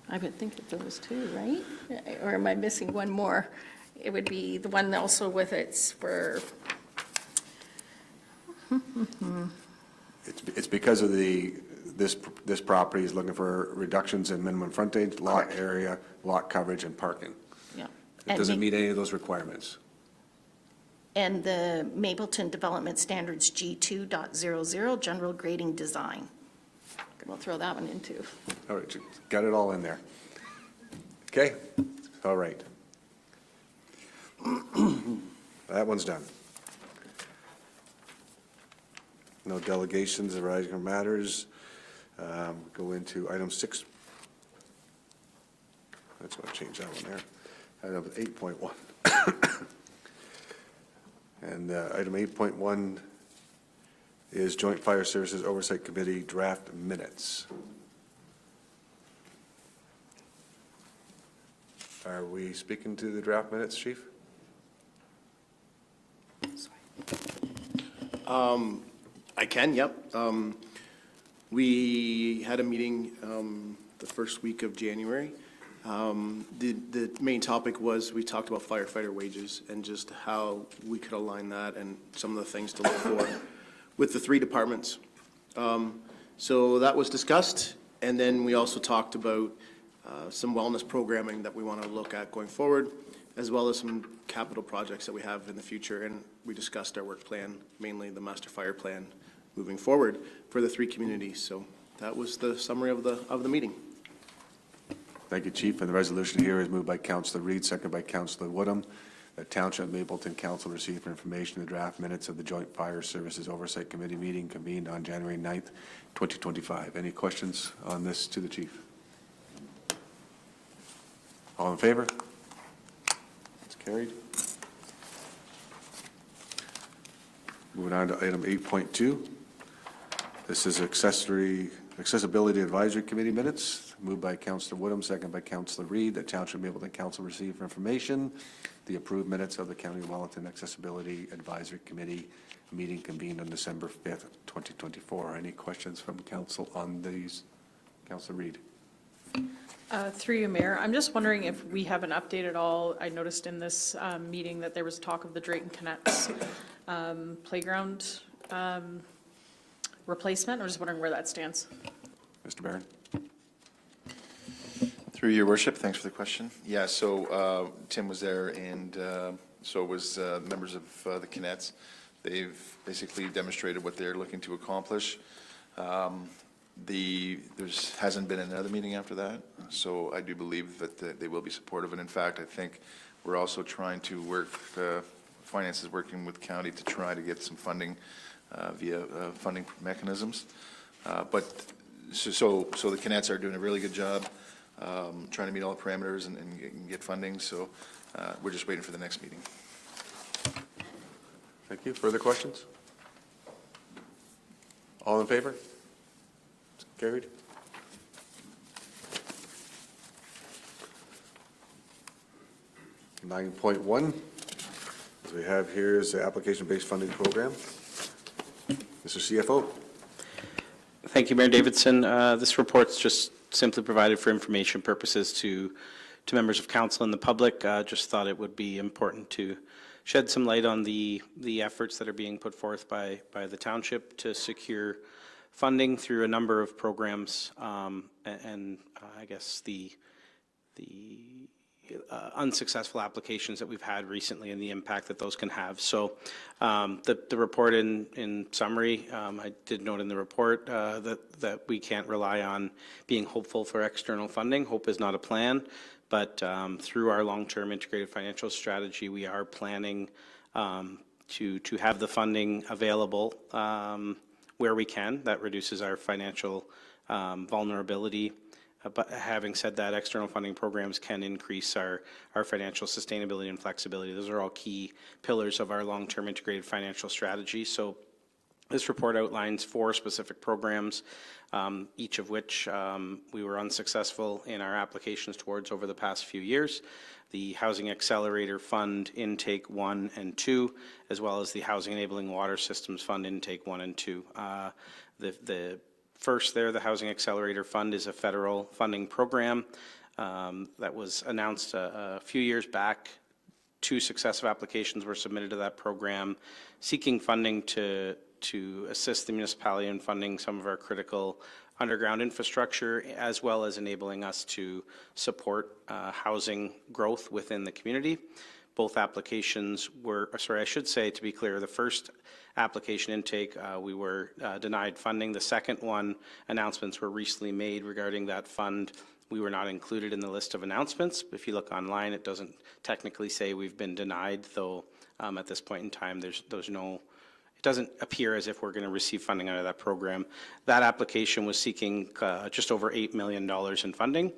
I would think of those two, right? Or am I missing one more? It would be the one also with it's for, It's because of this property is looking for reductions in minimum frontage, lot area, lot coverage, and parking. yeah. It doesn't meet any of those requirements. And the Mapleton Development Standards G2.00, general grading design. We'll throw that one in too. All right, you got it all in there. Okay, all right. That one's done. No delegations arising from matters. Go into item 6. That's going to change that one there. Item 8.1. And item 8.1 is Joint Fire Services Oversight Committee draft minutes. Are we speaking to the draft minutes, Chief? I can, yep. We had a meeting the first week of January. The main topic was, we talked about firefighter wages and just how we could align that and some of the things to look for with the 3 departments. So that was discussed, and then we also talked about some wellness programming that we want to look at going forward, as well as some capital projects that we have in the future, and we discussed our work plan, mainly the master fire plan, moving forward for the 3 communities. So that was the summary of the meeting. Thank you, Chief. And the resolution here is moved by Councillor Reid, seconded by Councillor Woodham, that Township Mapleton Council receive for information the draft minutes of the Joint Fire Services Oversight Committee meeting convened on January 9th, 2025. Any questions on this to the Chief? All in favor? It's carried. Moving on to item 8.2. This is Accessibility Advisory Committee minutes, moved by Councillor Woodham, second by Councillor Reid, that Township Mapleton Council receive for information the approved minutes of the County of Wellington Accessibility Advisory Committee meeting convened on December 5th, 2024. Any questions from council on these? Councillor Reid. Through you, Mayor, I'm just wondering if we have an update at all. I noticed in this meeting that there was talk of the Drayton Connects playground replacement. I'm just wondering where that stands. Mr. Barron. Through your worship, thanks for the question. Yeah, so Tim was there, and so was members of the Kinettes. They've basically demonstrated what they're looking to accomplish. hasn't been another meeting after that, so I do believe that they will be supportive. And in fact, I think we're also trying to work, finance is working with county to try to get some funding via funding mechanisms. But, so the Canets are doing a really good job trying to meet all the parameters and get funding, so we're just waiting for the next meeting. Thank you. Further questions? All in favor? Carried. Nine point one, as we have here is the application-based funding program. Mr. CFO. Thank you, Mayor Davidson. This report's just simply provided for information purposes to members of council and the public. Just thought it would be important to shed some light on the efforts that are being put forth by the township to secure funding through a number of programs, and I guess the unsuccessful applications that we've had recently and the impact that those can have. So the report in summary, I did note in the report that we can't rely on being hopeful for external funding. Hope is not a plan, but through our long-term integrated financial strategy, we are planning to have the funding available where we can. That reduces our financial vulnerability. But having said that, external funding programs can increase our financial sustainability and flexibility. Those are all key pillars of our long-term integrated financial strategy. So this report outlines 4 specific programs, each of which we were unsuccessful in our applications towards over the past few years. The Housing Accelerator Fund Intake 1 and 2, as well as the Housing Enabling Water Systems Fund Intake 1 and 2. The first there, the Housing Accelerator Fund, is a federal funding program that was announced a few years back. 2 successive applications were submitted to that program, seeking funding to assist the municipality in funding some of our critical underground infrastructure, as well as enabling us to support housing growth within the community. Both applications were, sorry, I should say, to be clear, the first application intake, we were denied funding. The second one, announcements were recently made regarding that fund. We were not included in the list of announcements. If you look online, it doesn't technically say we've been denied, though at this point in time, there's no, it doesn't appear as if we're going to receive funding out of that program. That application was seeking just over $8 million in funding.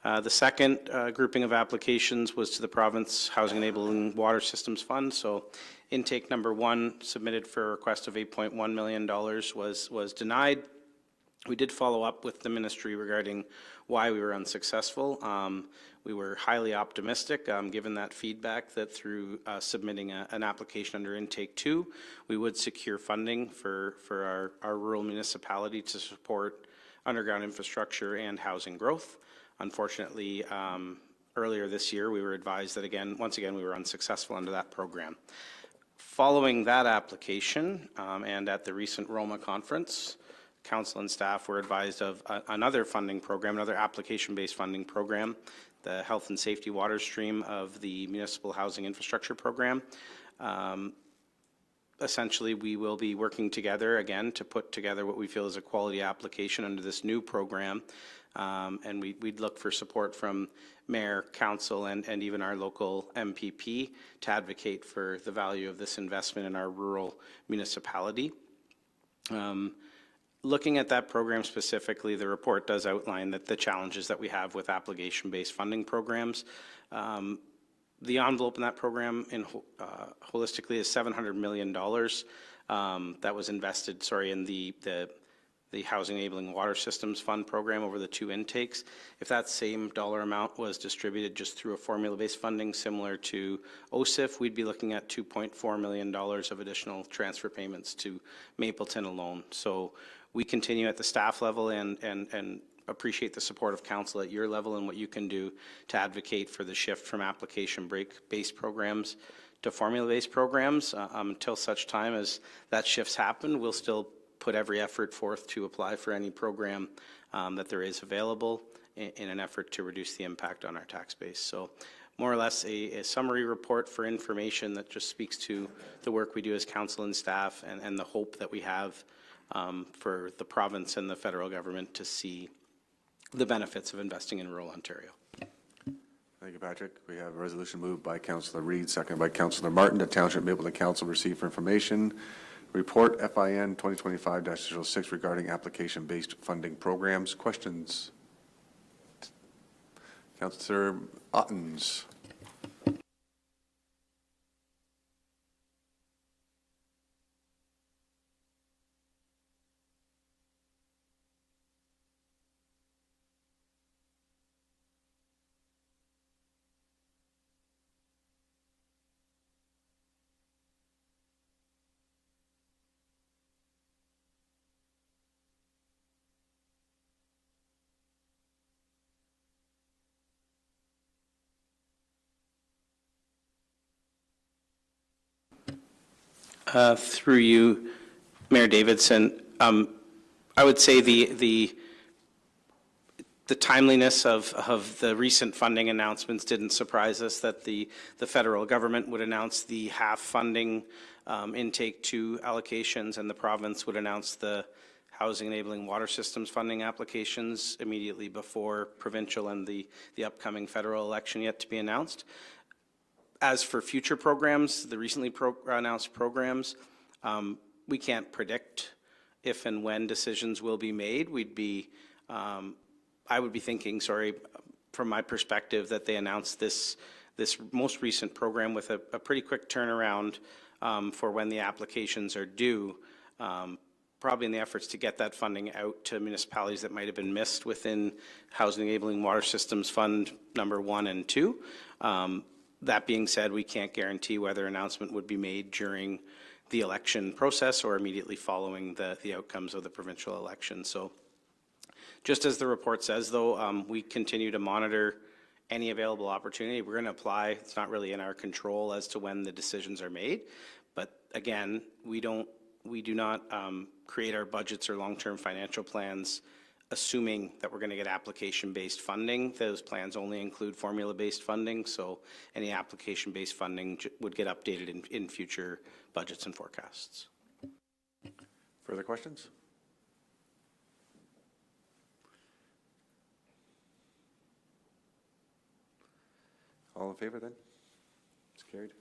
The second grouping of applications was to the Province Housing Enabling Water Systems Fund. So intake number 1, submitted for a request of $8.1 million, was denied. We did follow up with the ministry regarding why we were unsuccessful. We were highly optimistic, given that feedback, that through submitting an application under intake 2, we would secure funding for our rural municipality to support underground infrastructure and housing growth. Unfortunately, earlier this year, we were advised that once again, we were unsuccessful under that program. Following that application, and at the recent Roma conference, council and staff were advised of another funding program, another application-based funding program, the Health and Safety Water Stream of the Municipal Housing Infrastructure Program. Essentially, we will be working together again to put together what we feel is a quality application under this new program. And we'd look for support from mayor, council, and even our local MPP to advocate for the value of this investment in our rural municipality. Looking at that program specifically, the report does outline that the challenges that we have with application-based funding programs. The envelope in that program holistically is $700 million that was invested, in the Housing Enabling Water Systems Fund program over the 2 intakes. If that same dollar amount was distributed just through a formula-based funding similar to OSIF, we'd be looking at $2.4 million of additional transfer payments to Mapleton alone. So we continue at the staff level and appreciate the support of council at your level and what you can do to advocate for the shift from application-based programs to formula-based programs. Until such time as that shift's happened, we'll still put every effort forth to apply for any program that there is available in an effort to reduce the impact on our tax base. So more or less a summary report for information that just speaks to the work we do as council and staff and the hope that we have for the province and the federal government to see the benefits of investing in rural Ontario. Thank you, Patrick. We have a resolution moved by Councillor Reid, seconded by Councillor Martin, to Township Mapleton Council receive for information report FIN 2025-06 regarding application-based funding programs. Questions? Councillor Ottens. Through you, Mayor Davidson, I would say the timeliness of the recent funding announcements didn't surprise us, that the federal government would announce the half funding intake 2 allocations, and the province would announce the housing enabling water systems funding applications immediately before provincial and the upcoming federal election yet to be announced. As for future programs, the recently announced programs, we can't predict if and when decisions will be made. I would be thinking, from my perspective, that they announced this most recent program with a pretty quick turnaround for when the applications are due, probably in the efforts to get that funding out to municipalities that might have been missed within Housing Enabling Water Systems Fund number 1 and 2. That being said, we can't guarantee whether announcement would be made during the election process or immediately following the outcomes of the provincial election. So just as the report says, though, we continue to monitor any available opportunity. We're going to apply. It's not really in our control as to when the decisions are made. But again, we do not create our budgets or long-term financial plans assuming that we're going to get application-based funding. Those plans only include formula-based funding, so any application-based funding would get updated in future budgets and forecasts. Further questions? All in favor, then? It's carried.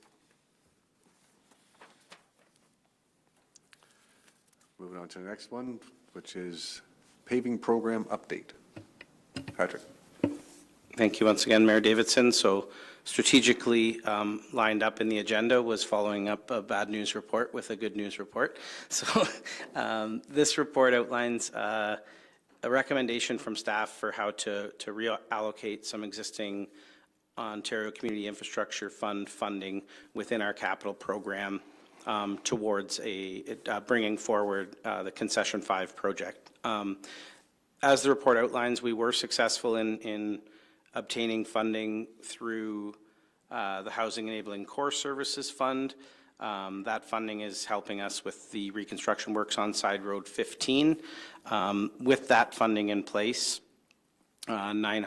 Moving on to the next one, which is paving program update. Patrick. Thank you once again, Mayor Davidson. So strategically lined up in the agenda was following up a bad news report with a good news report. So this report outlines a recommendation from staff for how to reallocate some existing Ontario Community Infrastructure Fund funding within our capital program towards bringing forward the Concession 5 project. As the report outlines, we were successful in obtaining funding through the Housing Enabling Core Services Fund. That funding is helping us with the reconstruction works on Side Road 15. With that funding in place, approximately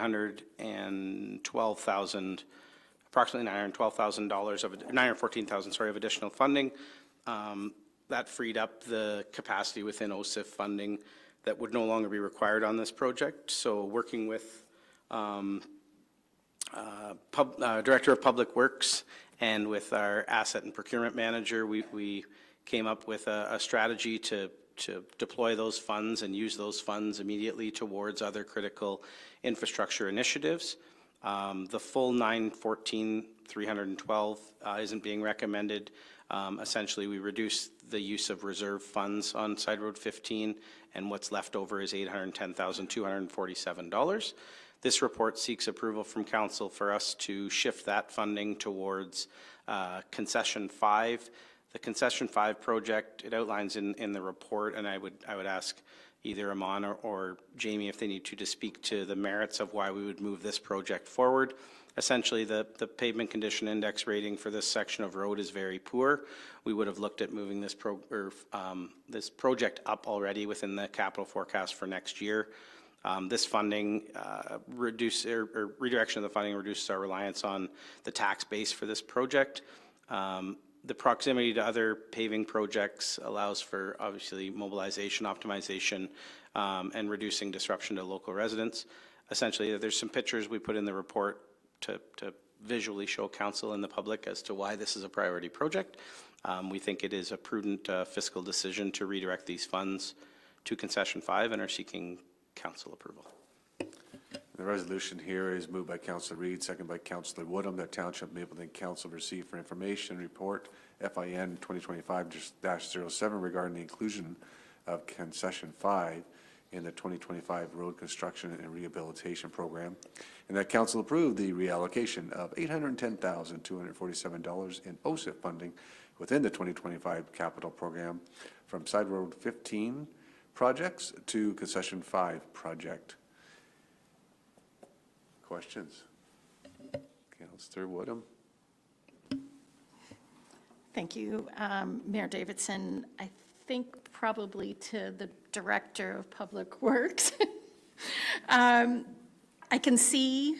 $914,000 of additional funding. That freed up the capacity within OSIF funding that would no longer be required on this project. So working with Director of Public Works and with our asset and procurement manager, we came up with a strategy to deploy those funds and use those funds immediately towards other critical infrastructure initiatives. The full $914,312 isn't being recommended. Essentially, we reduced the use of reserve funds on Side Road 15, and what's left over is $810,247. This report seeks approval from Council for us to shift that funding towards Concession 5. The Concession 5 project, it outlines in the report, and I would ask either Aman or Jamie if they need to speak to the merits of why we would move this project forward. Essentially, the pavement condition index rating for this section of road is very poor. We would have looked at moving this project up already within the capital forecast for next year. This funding redirection of the funding reduces our reliance on the tax base for this project. The proximity to other paving projects allows for obviously mobilization, optimization, and reducing disruption to local residents. Essentially, there's some pictures we put in the report to visually show council and the public as to why this is a priority project. We think it is a prudent fiscal decision to redirect these funds to concession 5 and are seeking council approval. The resolution here is moved by Councillor Reid, second by Councillor Woodham, that Township Mapleton Council receive for information report FIN 2025-07 regarding the inclusion of concession 5 in the 2025 road construction and rehabilitation program, and that council approve the reallocation of $810,247 in OSIP funding within the 2025 capital program from Side Road 15 projects to concession 5 project. Questions? Councillor Woodham. Thank you, Mayor Davidson. I think probably to the Director of Public Works. I can see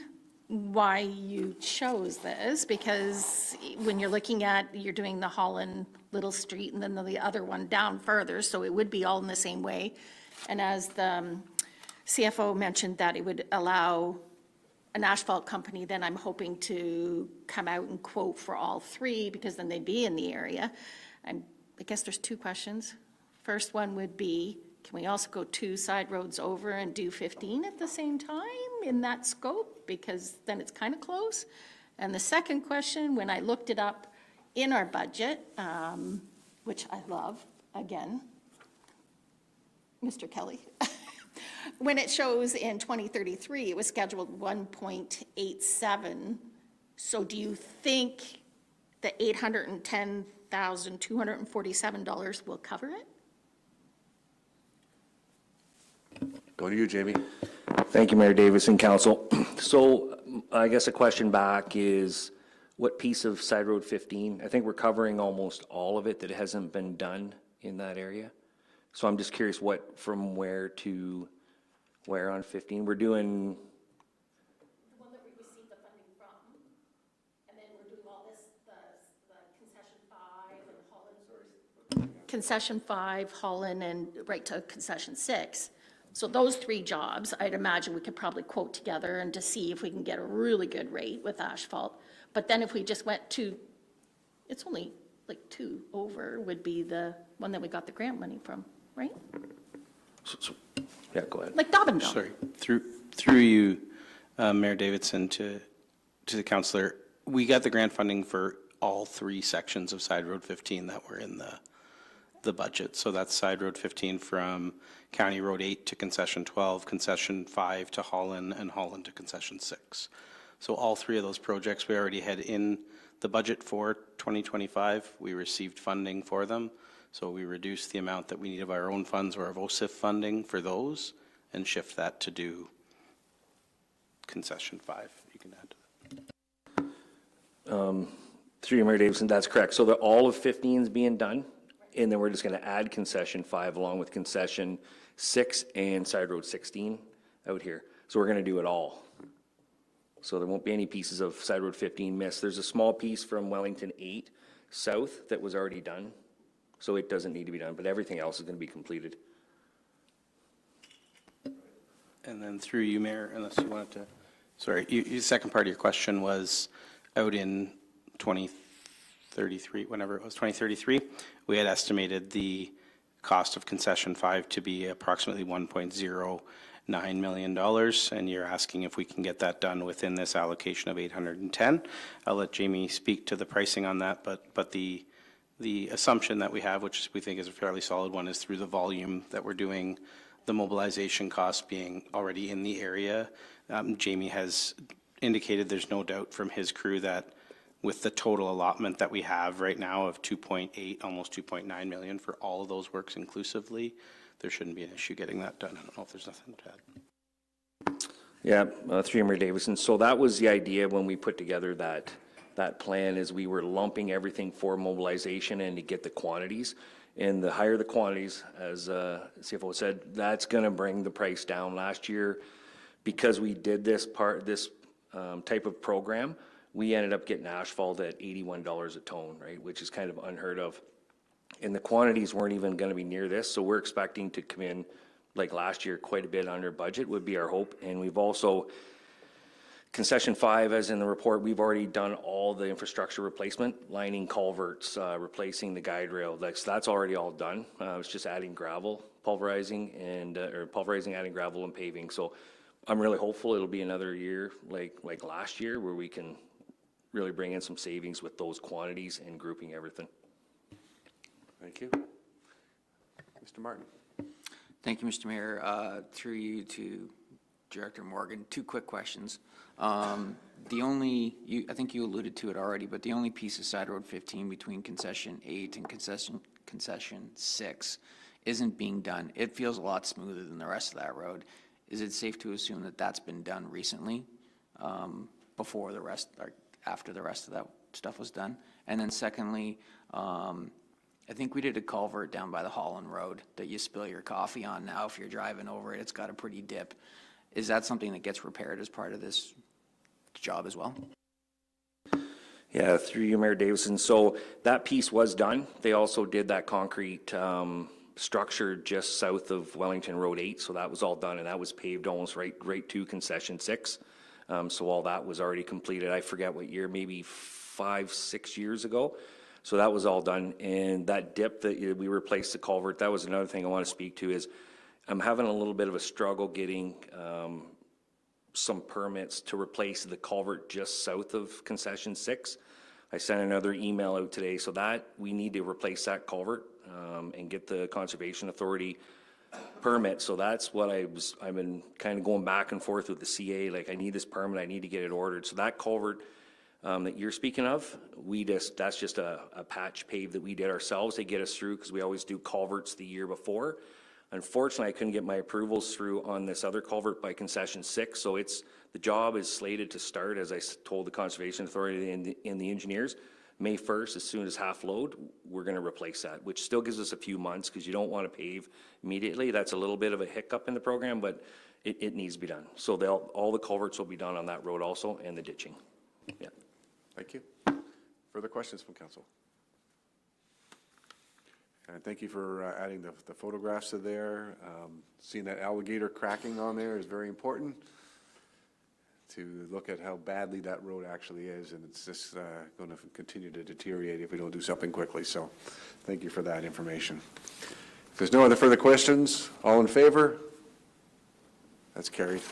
why you chose this, because when you're looking at, you're doing the Holland Little Street and then the other one down further, so it would be all in the same way. And as the CFO mentioned, that it would allow an asphalt company, then I'm hoping to come out and quote for all 3, because then they'd be in the area. I guess there's 2 questions. First one would be, can we also go 2 side roads over and do 15 at the same time in that scope? Because then it's kind of close. And the second question, when I looked it up in our budget, which I love, again, Mr. Kelly, when it shows in 2033, it was scheduled 1.87. So do you think the $810,247 will cover it? Go to you, Jamie. Thank you, Mayor Davis and council. So I guess a question back is, what piece of Side Road 15? I think we're covering almost all of it that hasn't been done in that area. So I'm just curious what, from where to where on 15? We're doing, The one that we received the funding from, and then we're doing all this, the concession 5 and Holland. Concession 5, Holland, and right to concession 6. So those 3 jobs, I'd imagine we could probably quote together and to see if we can get a really good rate with asphalt. But then if we just went to, it's only like 2 over would be the one that we got the grant money from, right? yeah, go ahead. Like Dobbin. Sorry, through you, Mayor Davidson, to the councillor, we got the grant funding for all 3 sections of Side Road 15 that were in the budget. So that's Side Road 15 from County Road 8 to concession 12, concession 5 to Holland, and Holland to concession 6. So all 3 of those projects we already had in the budget for 2025. We received funding for them. So we reduced the amount that we need of our own funds or of OSIF funding for those and shift that to do concession 5. You can add to that. Through you, Mayor Davidson, that's correct. So all of 15 is being done, and then we're just going to add concession 5 along with concession 6 and Side Road 16 out here. So we're going to do it all. So there won't be any pieces of Side Road 15 missed. There's a small piece from Wellington 8 south that was already done, so it doesn't need to be done, but everything else is going to be completed. And then through you, Mayor, unless you wanted to, sorry, the second part of your question was out in 2033, whenever it was, 2033, we had estimated the cost of concession 5 to be approximately $1.09 million, and you're asking if we can get that done within this allocation of 810. I'll let Jamie speak to the pricing on that, but the assumption that we have, which we think is a fairly solid one, is through the volume that we're doing, the mobilization costs being already in the area. Jamie has indicated there's no doubt from his crew that with the total allotment that we have right now of 2.8, almost 2.9 million for all of those works inclusively, there shouldn't be an issue getting that done. I don't know if there's nothing to add. Yeah, through you, Mayor Davidson. So that was the idea when we put together that plan, is we were lumping everything for mobilization and to get the quantities. And the higher the quantities, as CFO said, that's going to bring the price down. Last year, because we did this type of program, we ended up getting asphalt at $81 a ton, right, which is kind of unheard of. And the quantities weren't even going to be near this, so we're expecting to come in, like last year, quite a bit under budget would be our hope. And we've also, concession 5, as in the report, we've already done all the infrastructure replacement, lining culverts, replacing the guide rail. So that's already all done. It's just adding gravel, pulverizing, adding gravel and paving. So I'm really hopeful it'll be another year like last year where we can really bring in some savings with those quantities and grouping everything. Thank you. Mr. Martin? Thank you, Mr. Mayor. Through you to Director Morgan, 2 quick questions. The only, I think you alluded to it already, but the only piece of Side Road 15 between concession 8 and concession 6 isn't being done. It feels a lot smoother than the rest of that road. Is it safe to assume that that's been done recently, before the rest, or after the rest of that stuff was done? And then secondly, I think we did a culvert down by the Holland Road that you spill your coffee on now if you're driving over it. It's got a pretty dip. Is that something that gets repaired as part of this job as well? Yeah, through you, Mayor Davison. So that piece was done. They also did that concrete structure just south of Wellington Road 8, so that was all done, and that was paved almost right to concession 6. So all that was already completed. I forget what year, maybe 5-6 years ago. So that was all done, and that dip that we replaced the culvert, that was another thing I want to speak to is I'm having a little bit of a struggle getting some permits to replace the culvert just south of concession 6. I sent another email out today, so that we need to replace that culvert and get the Conservation Authority permit. So that's what I've been kind of going back and forth with the CA, like I need this permit, I need to get it ordered. So that culvert that you're speaking of, that's just a patch pave that we did ourselves to get us through, because we always do culverts the year before. Unfortunately, I couldn't get my approvals through on this other culvert by concession 6, so the job is slated to start, as I told the Conservation Authority and the engineers, May 1st. As soon as half load, we're going to replace that, which still gives us a few months because you don't want to pave immediately. That's a little bit of a hiccup in the program, but it needs to be done. So all the culverts will be done on that road also, and the ditching. Yeah. Thank you. Further questions from council? And thank you for adding the photographs to there. Seeing that alligator cracking on there is very important to look at how badly that road actually is, and it's just going to continue to deteriorate if we don't do something quickly. So thank you for that information. If there's no other further questions, all in favor? That's carried.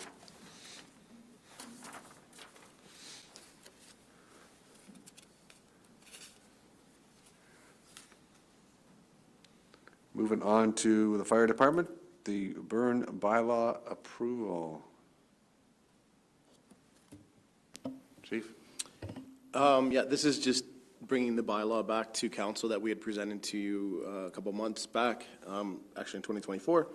Moving on to the fire department, the burn bylaw approval. Chief? Yeah, this is just bringing the bylaw back to council that we had presented to you a couple months back, actually in 2024.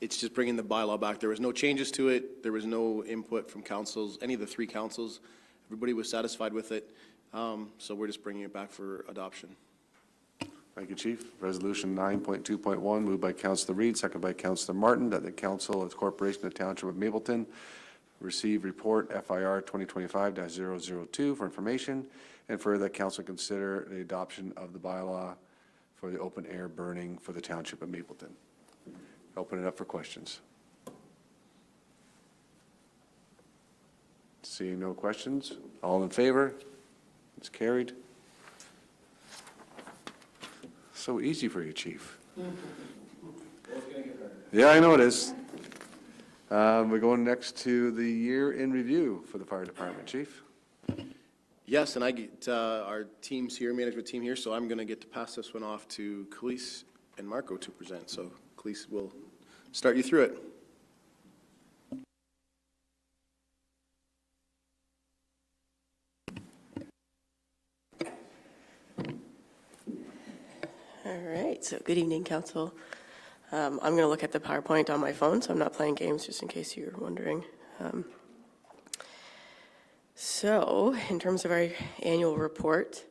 It's just bringing the bylaw back. There was no changes to it. There was no input from councils, any of the 3 councils. Everybody was satisfied with it. So we're just bringing it back for adoption. Thank you, Chief. Resolution 9.2.1, moved by Councilor Reed, second by Councilor Martin, that the Council of the Corporation of Township of Mapleton receive report FIR 2025-002 for information, and further that Council consider the adoption of the bylaw for the open air burning for the Township of Mapleton. Open it up for questions. Seeing no questions, all in favor? It's carried. So easy for you, Chief. Yeah, I know it is. We're going next to the year in review for the fire department, Chief. Yes, and I get our teams here, management team here, so I'm going to get to pass this one off to Khalees and Marco to present. So Khalees will start you through it. All right, so good evening, council. I'm going to look at the PowerPoint on my phone, so I'm not playing games, just in case you're wondering. So, in terms of our annual report,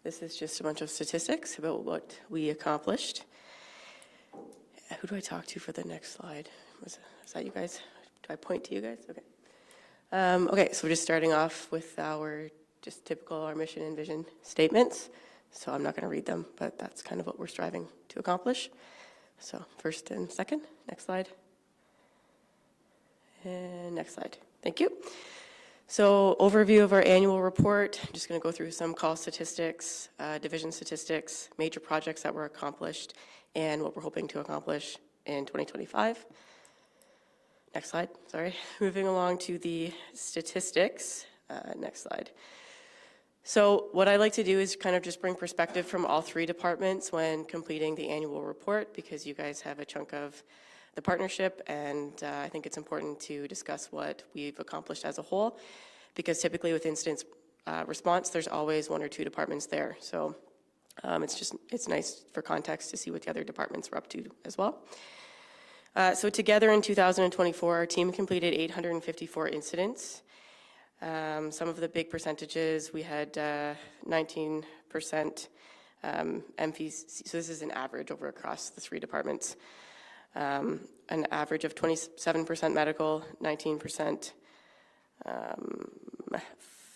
this is just a bunch of statistics about what we accomplished. Who do I talk to for the next slide? Is that you guys? Do I point to you guys? Okay. Okay, so we're just starting off with our just typical our mission and vision statements. So I'm not going to read them, but that's kind of what we're striving to accomplish. So first and second, next slide. And next slide. Thank you. So overview of our annual report. I'm just going to go through some call statistics, division statistics, major projects that were accomplished, and what we're hoping to accomplish in 2025. Next slide, sorry. Moving along to the statistics. Next slide. So what I like to do is kind of just bring perspective from all three departments when completing the annual report, because you guys have a chunk of the partnership, and I think it's important to discuss what we've accomplished as a whole, because typically with incident response, there's always one or two departments there. So it's nice for context to see what the other departments are up to as well. So together in 2024, our team completed 854 incidents. Some of the big percentages, we had 19% MVC, so this is an average over across the three departments. An average of 27% medical, 19%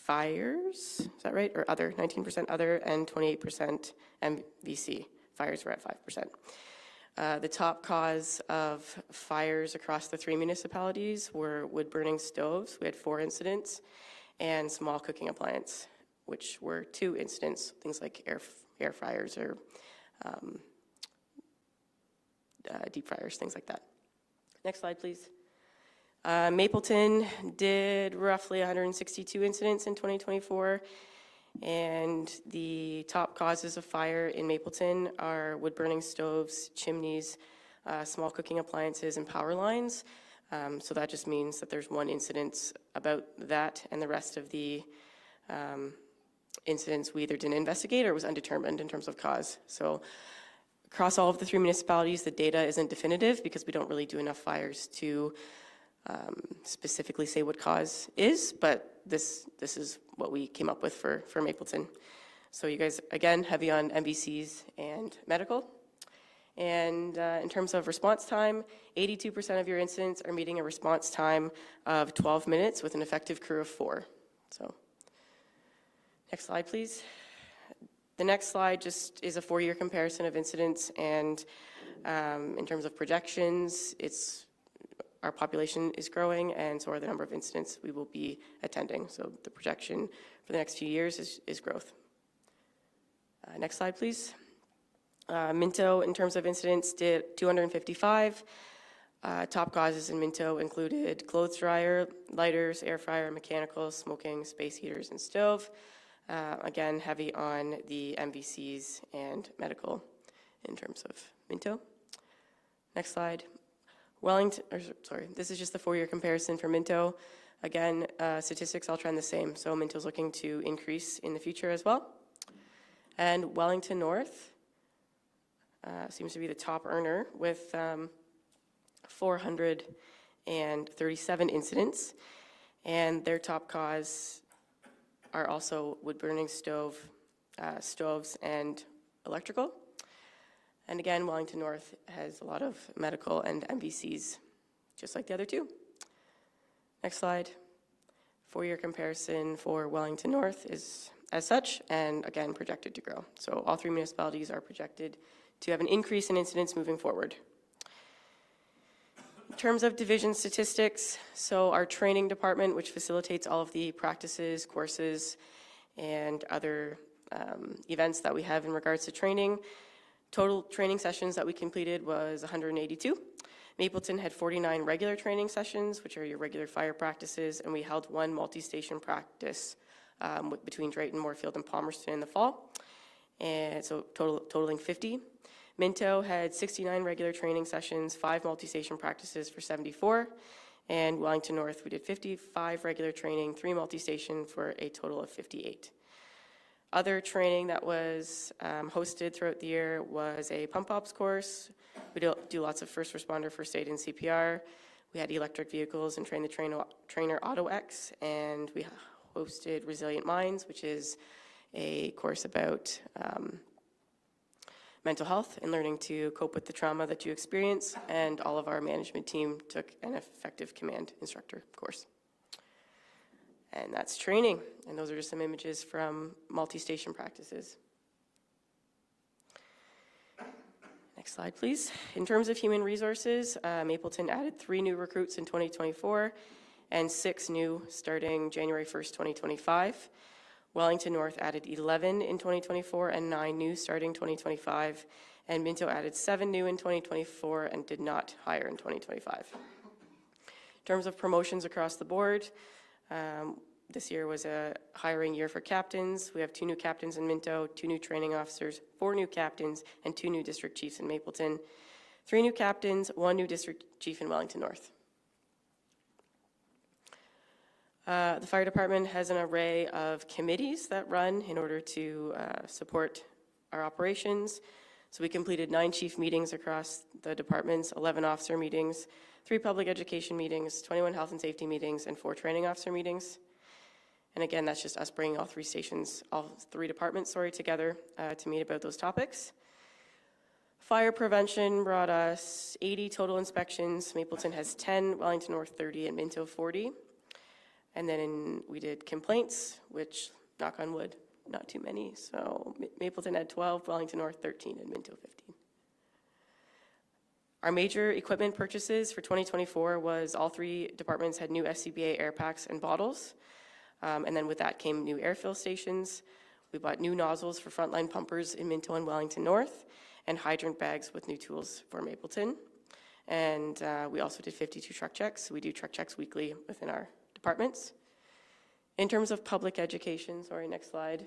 fires, is that right? Or other, 19% other, and 28% MVC. Fires were at 5%. The top cause of fires across the three municipalities were wood-burning stoves. We had 4 incidents, and small cooking appliance, which were 2 incidents, things like air fryers or deep fryers, things like that. Next slide, please. Mapleton did roughly 162 incidents in 2024, and the top causes of fire in Mapleton are wood-burning stoves, chimneys, small cooking appliances, and power lines. So that just means that there's 1 incident about that, and the rest of the incidents we either didn't investigate or was undetermined in terms of cause. So across all of the 3 municipalities, the data isn't definitive because we don't really do enough fires to specifically say what cause is, but this is what we came up with for Mapleton. So you guys, again, heavy on MVCs and medical. And in terms of response time, 82% of your incidents are meeting a response time of 12 minutes with an effective crew of 4. So next slide, please. The next slide just is a 4-year comparison of incidents, and in terms of projections, our population is growing, and so are the number of incidents we will be attending. So the projection for the next few years is growth. Next slide, please. Minto, in terms of incidents, did 255. Top causes in Minto included clothes dryer, lighters, air fryer, mechanicals, smoking, space heaters, and stove. Again, heavy on the MVCs and medical in terms of Minto. Next slide. This is just the 4-year comparison for Minto. Again, statistics all trend the same, so Minto's looking to increase in the future as well. And Wellington North seems to be the top earner with 437 incidents, and their top cause are also wood-burning stoves, and electrical. And again, Wellington North has a lot of medical and MVCs, just like the other 2. Next slide. 4-year comparison for Wellington North is as such, and again, projected to grow. So all 3 municipalities are projected to have an increase in incidents moving forward. In terms of division statistics, so our training department, which facilitates all of the practices, courses, and other events that we have in regards to training, total training sessions that we completed was 182. Mapleton had 49 regular training sessions, which are your regular fire practices, and we held 1 multi-station practice between Drayton, Moorfield, and Palmerston in the fall, and so totaling 50. Minto had 69 regular training sessions, 5 multi-station practices for 74, and Wellington North, we did 55 regular training, 3 multi-station for a total of 58. Other training that was hosted throughout the year was a pump ops course. We do lots of first responder, first aid, and CPR. We had electric vehicles and trained the trainer AutoX, and we hosted Resilient Minds, which is a course about mental health and learning to cope with the trauma that you experience, and all of our management team took an effective command instructor course. And that's training. And those are just some images from multi-station practices. Next slide, please. In terms of human resources, Mapleton added 3 new recruits in 2024 and 6 new starting January 1st, 2025. Wellington North added 11 in 2024 and 9 new starting 2025. And Minto added 7 new in 2024 and did not hire in 2025. In terms of promotions across the board, this year was a hiring year for captains. We have 2 new captains in Minto, 2 new training officers, 4 new captains, and 2 new district chiefs in Mapleton. 3 new captains, 1 new district chief in Wellington North. The fire department has an array of committees that run in order to support our operations. So we completed 9 chief meetings across the departments, 11 officer meetings, 3 public education meetings, 21 health and safety meetings, and 4 training officer meetings. And again, that's just us bringing all 3 departments, together to meet about those topics. Fire prevention brought us 80 total inspections. Mapleton has 10, Wellington North 30, and Minto 40. And then we did complaints, which, knock on wood, not too many. So Mapleton had 12, Wellington North 13, and Minto 15. Our major equipment purchases for 2024 was all 3 departments had new SCBA air packs and bottles. And then with that came new air fill stations. We bought new nozzles for frontline pumpers in Minto and Wellington North, and hydrant bags with new tools for Mapleton. And we also did 52 truck checks. We do truck checks weekly within our departments. In terms of public education, next slide.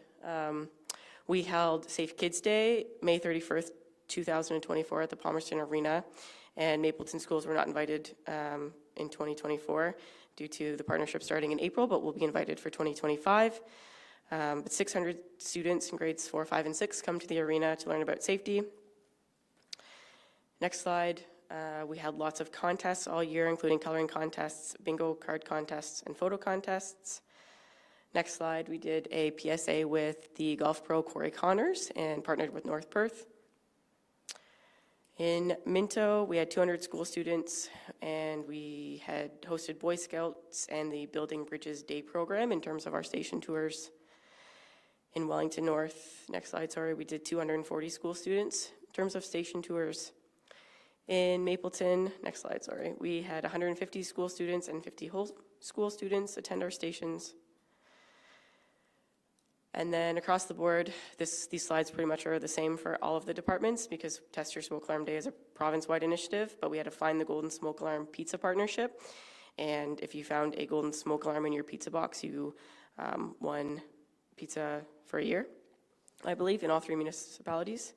We held Safe Kids Day, May 31st, 2024 at the Palmerston Arena, and Mapleton schools were not invited in 2024 due to the partnership starting in April, but will be invited for 2025. But 600 students in grades 4, 5, and 6 come to the arena to learn about safety. Next slide. We had lots of contests all year, including coloring contests, bingo card contests, and photo contests. Next slide, we did a PSA with the golf pro Corey Connors and partnered with North Perth. In Minto, we had 200 school students, and we had hosted Boy Scouts and the Building Bridges Day program in terms of our station tours. In Wellington North, next slide, we did 240 school students in terms of station tours. In Mapleton, next slide, we had 150 school students and 50 whole school students attend our stations. And then across the board, these slides pretty much are the same for all of the departments because Test Your Smoke Alarm Day is a province-wide initiative, but we had to find the Golden Smoke Alarm Pizza Partnership. And if you found a Golden Smoke Alarm in your pizza box, you won pizza for a year, I believe, in all 3 municipalities.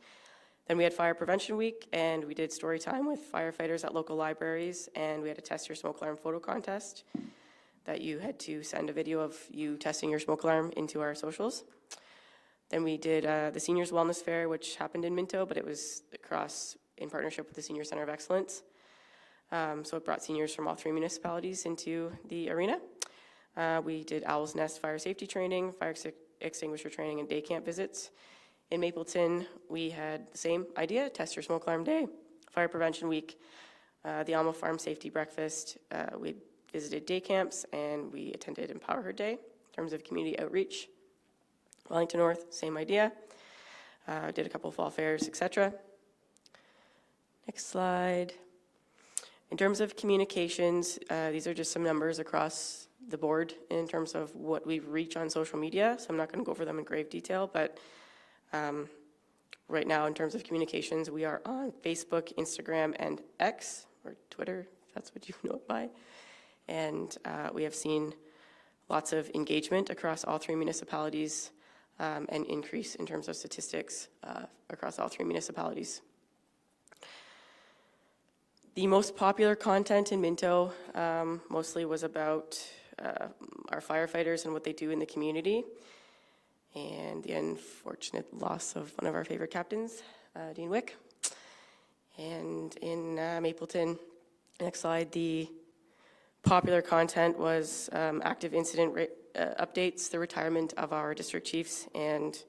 Then we had Fire Prevention Week, and we did story time with firefighters at local libraries, and we had a Test Your Smoke Alarm photo contest that you had to send a video of you testing your smoke alarm into our socials. Then we did the Seniors Wellness Fair, which happened in Minto, but it was across in partnership with the Senior Center of Excellence. So it brought seniors from all 3 municipalities into the arena. We did Owl's Nest fire safety training, fire extinguisher training, and day camp visits. In Mapleton, we had the same idea, Test Your Smoke Alarm Day, Fire Prevention Week, the Alma Farm Safety Breakfast. We visited day camps, and we attended Empower Her Day in terms of community outreach. Wellington North, same idea. Did a couple of fall fairs, etc. Next slide. In terms of communications, these are just some numbers across the board in terms of what we reach on social media, so I'm not going to go over them in grave detail, but right now in terms of communications, we are on Facebook, Instagram, and X, or Twitter, if that's what you know it by. And we have seen lots of engagement across all 3 municipalities and increase in terms of statistics across all 3 municipalities. The most popular content in Minto mostly was about our firefighters and what they do in the community, and the unfortunate loss of one of our favorite captains, Dean Wick. And in Mapleton, next slide, the popular content was active incident updates, the retirement of our district chiefs, and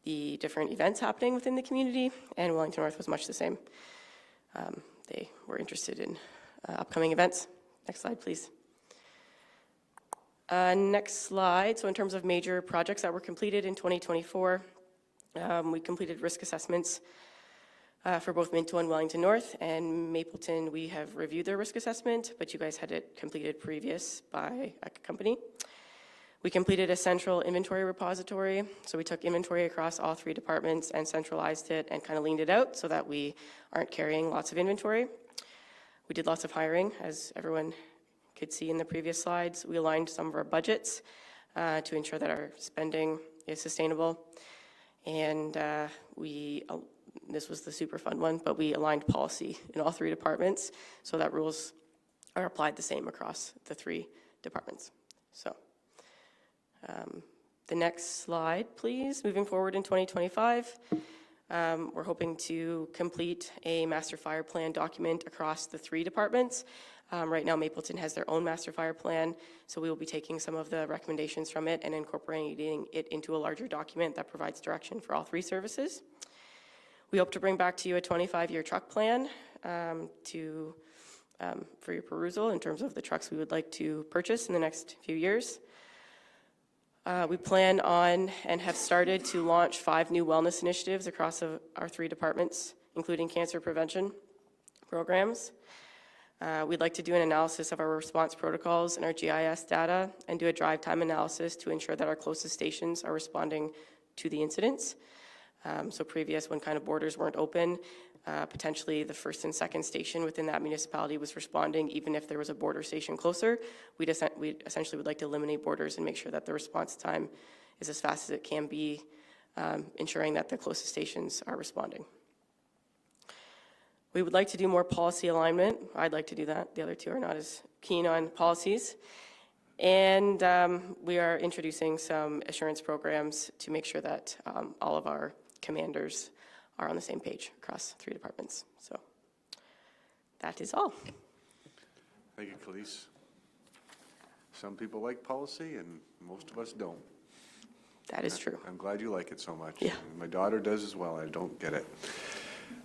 the different events happening within the community, and Wellington North was much the same. They were interested in upcoming events. Next slide, please. Next slide. So in terms of major projects that were completed in 2024, we completed risk assessments for both Minto and Wellington North, and Mapleton, we have reviewed their risk assessment, but you guys had it completed previous by a company. We completed a central inventory repository, so we took inventory across all 3 departments and centralized it and kind of leaned it out so that we aren't carrying lots of inventory. We did lots of hiring, as everyone could see in the previous slides. We aligned some of our budgets to ensure that our spending is sustainable. And this was the super fun one, but we aligned policy in all 3 departments so that rules are applied the same across the 3 departments. So the next slide, please. Moving forward in 2025, we're hoping to complete a master fire plan document across the 3 departments. Right now, Mapleton has their own master fire plan, so we will be taking some of the recommendations from it and incorporating it into a larger document that provides direction for all 3 services. We hope to bring back to you a 25-year truck plan for your perusal in terms of the trucks we would like to purchase in the next few years. We plan on and have started to launch 5 new wellness initiatives across our 3 departments, including cancer prevention programs. We'd like to do an analysis of our response protocols and our GIS data and do a drive time analysis to ensure that our closest stations are responding to the incidents. So previous, when kind of borders weren't open, potentially the first and second station within that municipality was responding even if there was a border station closer. We essentially would like to eliminate borders and make sure that the response time is as fast as it can be, ensuring that the closest stations are responding. We would like to do more policy alignment. I'd like to do that. The other 2 are not as keen on policies. And we are introducing some assurance programs to make sure that all of our commanders are on the same page across 3 departments. So that is all. Thank you, Khalees. Some people like policy and most of us don't. That is true. I'm glad you like it so much. Yeah. My daughter does as well. I don't get it.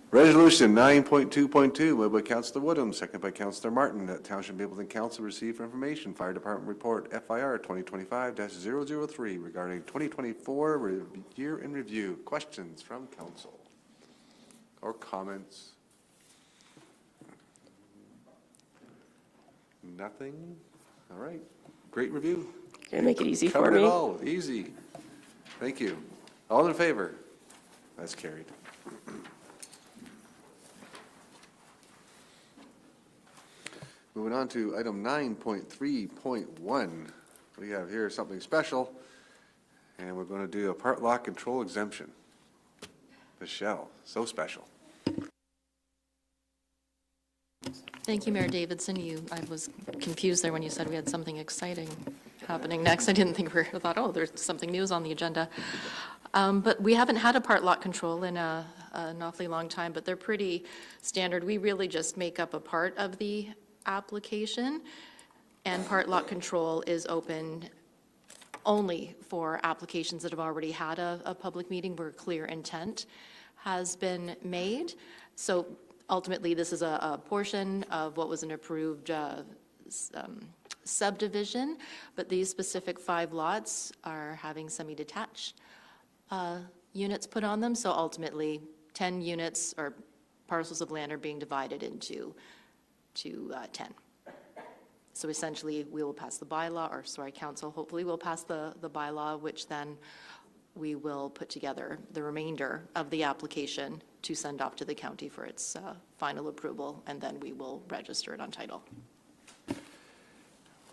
Resolution 9.2.2, moved by Councillor Woodham, second by Councillor Martin, that Township Mapleton Council receive for information Fire Department Report FIR 2025-003 regarding 2024 year in review. Questions from council or comments? Nothing? All right. Great review. Gonna make it easy for Covered it me. all. Easy. Thank you. All in favor? That's carried. Moving on to item 9.3.1. We have here something special, and we're going to do a part lock control exemption. Michelle, so special. Thank you, Mayor Davidson. I was confused there when you said we had something exciting happening next. I didn't think I thought, oh, there's something new on the agenda. But we haven't had a part lock control in an awfully long time, but they're pretty standard. We really just make up a part of the application, and part lock control is open only for applications that have already had a public meeting where clear intent has been made. So ultimately, this is a portion of what was an approved subdivision, but these specific 5 lots are having semi-detached units put on them. So ultimately, 10 units or parcels of land are being divided into 10. So essentially, we will pass the bylaw, or sorry, council hopefully will pass the bylaw, which then we will put together the remainder of the application to send off to the county for its final approval, and then we will register it on title.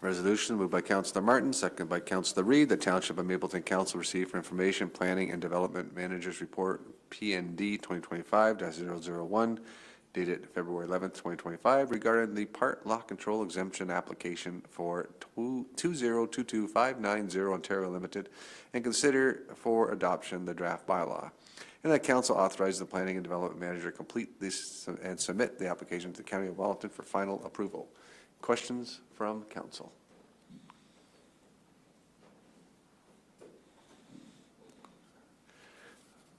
Resolution moved by Councillor Martin, second by Councillor Reid, the Township of Mapleton Council receive for information Planning and Development Managers Report PND 2025-001 dated February 11th, 2025 regarding the part lock control exemption application for 2022590 Ontario Limited and consider for adoption the draft bylaw. And that council authorizes the Planning and Development Manager to complete this and submit the application to the County of Wellington for final approval. Questions from council?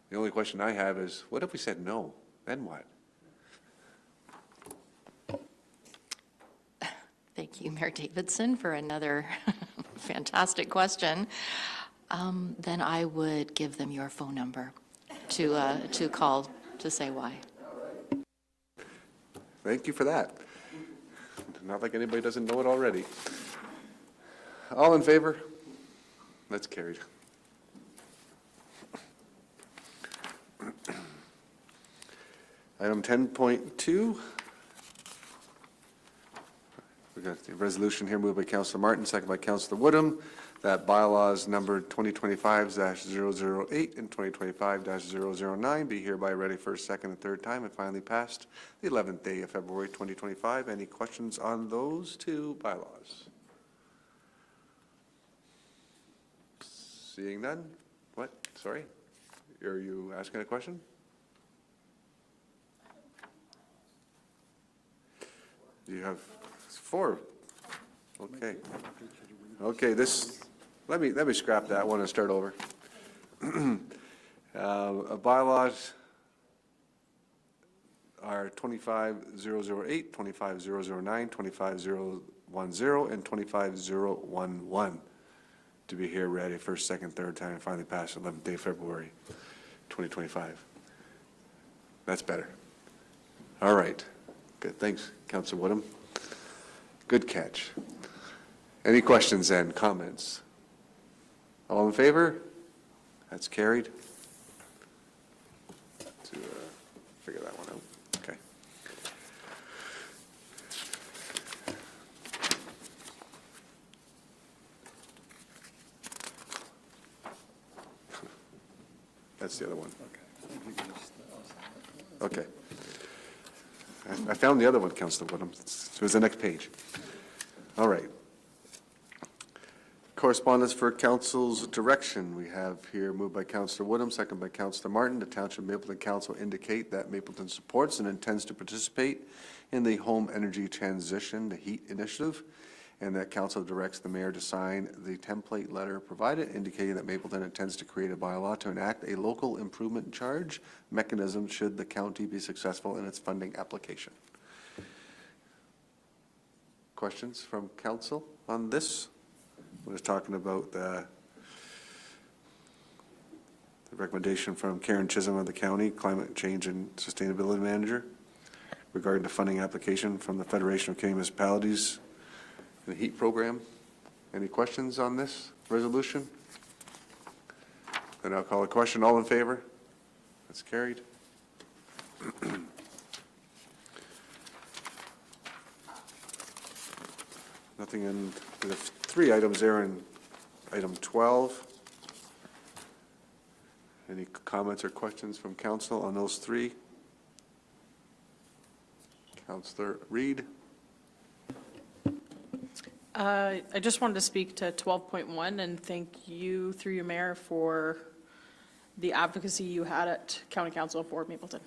The only question I have is, what if we said no? Then what? Thank you, Mayor Davidson, for another fantastic question, then I would give them your phone number to call to say why. Thank you for that. Not like anybody doesn't know it already. All in favor? That's carried. Item 10.2. We got the resolution here moved by Councillor Martin, second by Councillor Woodham, that bylaws numbered 2025-008 and 2025-009 be hereby read a first, second, and third time and finally passed the 11th day of February 2025. Any questions on those two bylaws? Seeing none? What? Sorry? Are you asking a question? You have 4. Okay. Okay, let me scrap that one and start over. Bylaws are 25-008, 25-009, 25-010, and 25-011 to be here ready first, second, third time, and finally passed 11th day of February 2025. That's better. All right. Good. Thanks, Councillor Woodham. Good catch. Any questions and comments? All in favor? That's carried. To figure that one out. Okay. That's the other one. Okay. I found the other one, Councillor Woodham. It was the next page. All right. Correspondence for council's direction. We have here moved by Councillor Woodham, second by Councillor Martin. The Township Mapleton Council indicate that Mapleton supports and intends to participate in the home energy transition, the HEAT initiative, and that council directs the mayor to sign the template letter provided indicating that Mapleton intends to create a bylaw to enact a local improvement charge mechanism should the county be successful in its funding application. Questions from council on this? We're just talking about the recommendation from Karen Chisholm of the county, Climate Change and Sustainability Manager, regarding the funding application from the Federation of Canadian Municipalities, the HEAT program. Any questions on this resolution? Then I'll call a question. All in favor? That's carried. Nothing in, we have 3 items there in item 12. Any comments or questions from council on those 3? Councillor Reid. I just wanted to speak to 12.1 and thank you, through your mayor, for the advocacy you had at County Council for Mapleton.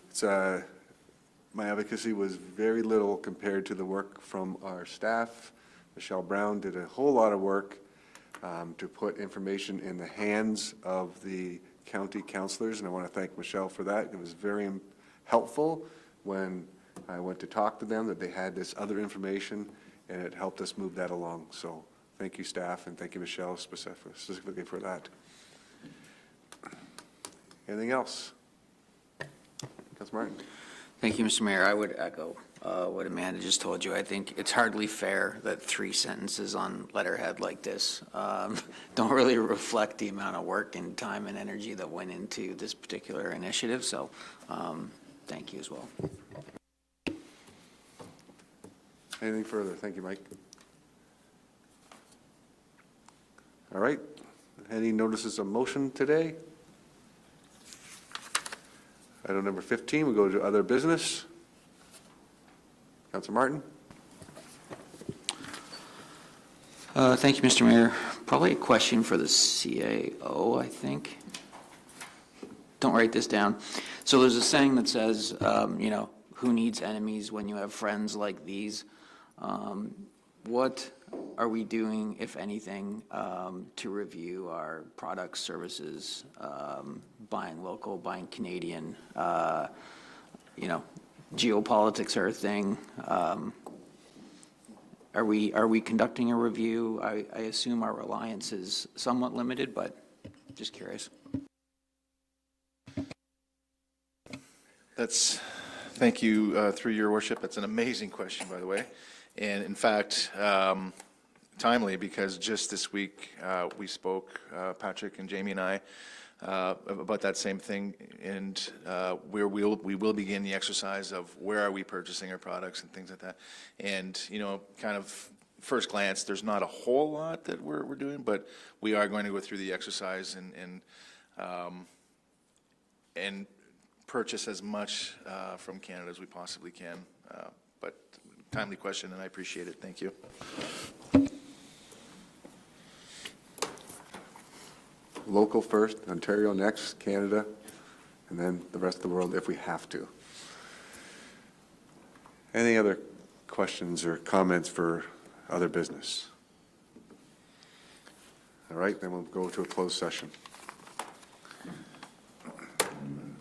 It's, my advocacy was very little compared to the work from our staff. Michelle Brown did a whole lot of work to put information in the hands of the county councilors, and I want to thank Michelle for that. It was very helpful when I went to talk to them that they had this other information, and it helped us move that along. So thank you, staff, and thank you, Michelle, specifically for that. Anything else? Councilor Martin. Thank you, Mr. Mayor. I would echo what Amanda just told you. I think it's hardly fair that 3 sentences on letterhead like this don't really reflect the amount of work and time and energy that went into this particular initiative. So thank you as well. Anything further? Thank you, Mike. All right. Any notices of motion today? Item number 15, we go to other business. Councilor Martin. Thank you, Mr. Mayor. Probably a question for the CAO, I think. Don't write this down. So there's a saying that says, you know, who needs enemies when you have friends like these? What are we doing, if anything, to review our products, services, buying local, buying Canadian? You know, geopolitics are a thing. Are we conducting a review? I assume our reliance is somewhat limited, but just curious. Thank you, through your worship. That's an amazing question, by the way. And in fact, timely, because just this week, we spoke, Patrick and Jamie and I, about that same thing. And we will begin the exercise of where are we purchasing our products and things like that. And, kind of first glance, there's not a whole lot that we're doing, but we are going to go through the exercise and purchase as much from Canada as we possibly can. But timely question, and I appreciate it. Thank you. Local first, Ontario next, Canada, and then the rest of the world if we have to. Any other questions or comments for other business? All right, then we'll go to a closed session.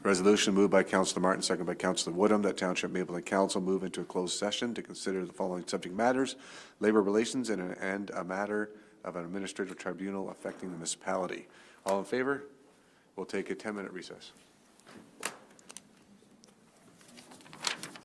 Resolution moved by Councillor Martin, second by Councillor Woodham, that Township Mapleton Council move into a closed session to consider the following subject matters: labor relations and a matter of an administrative tribunal affecting the municipality. All in favor? We'll take a 10-minute recess.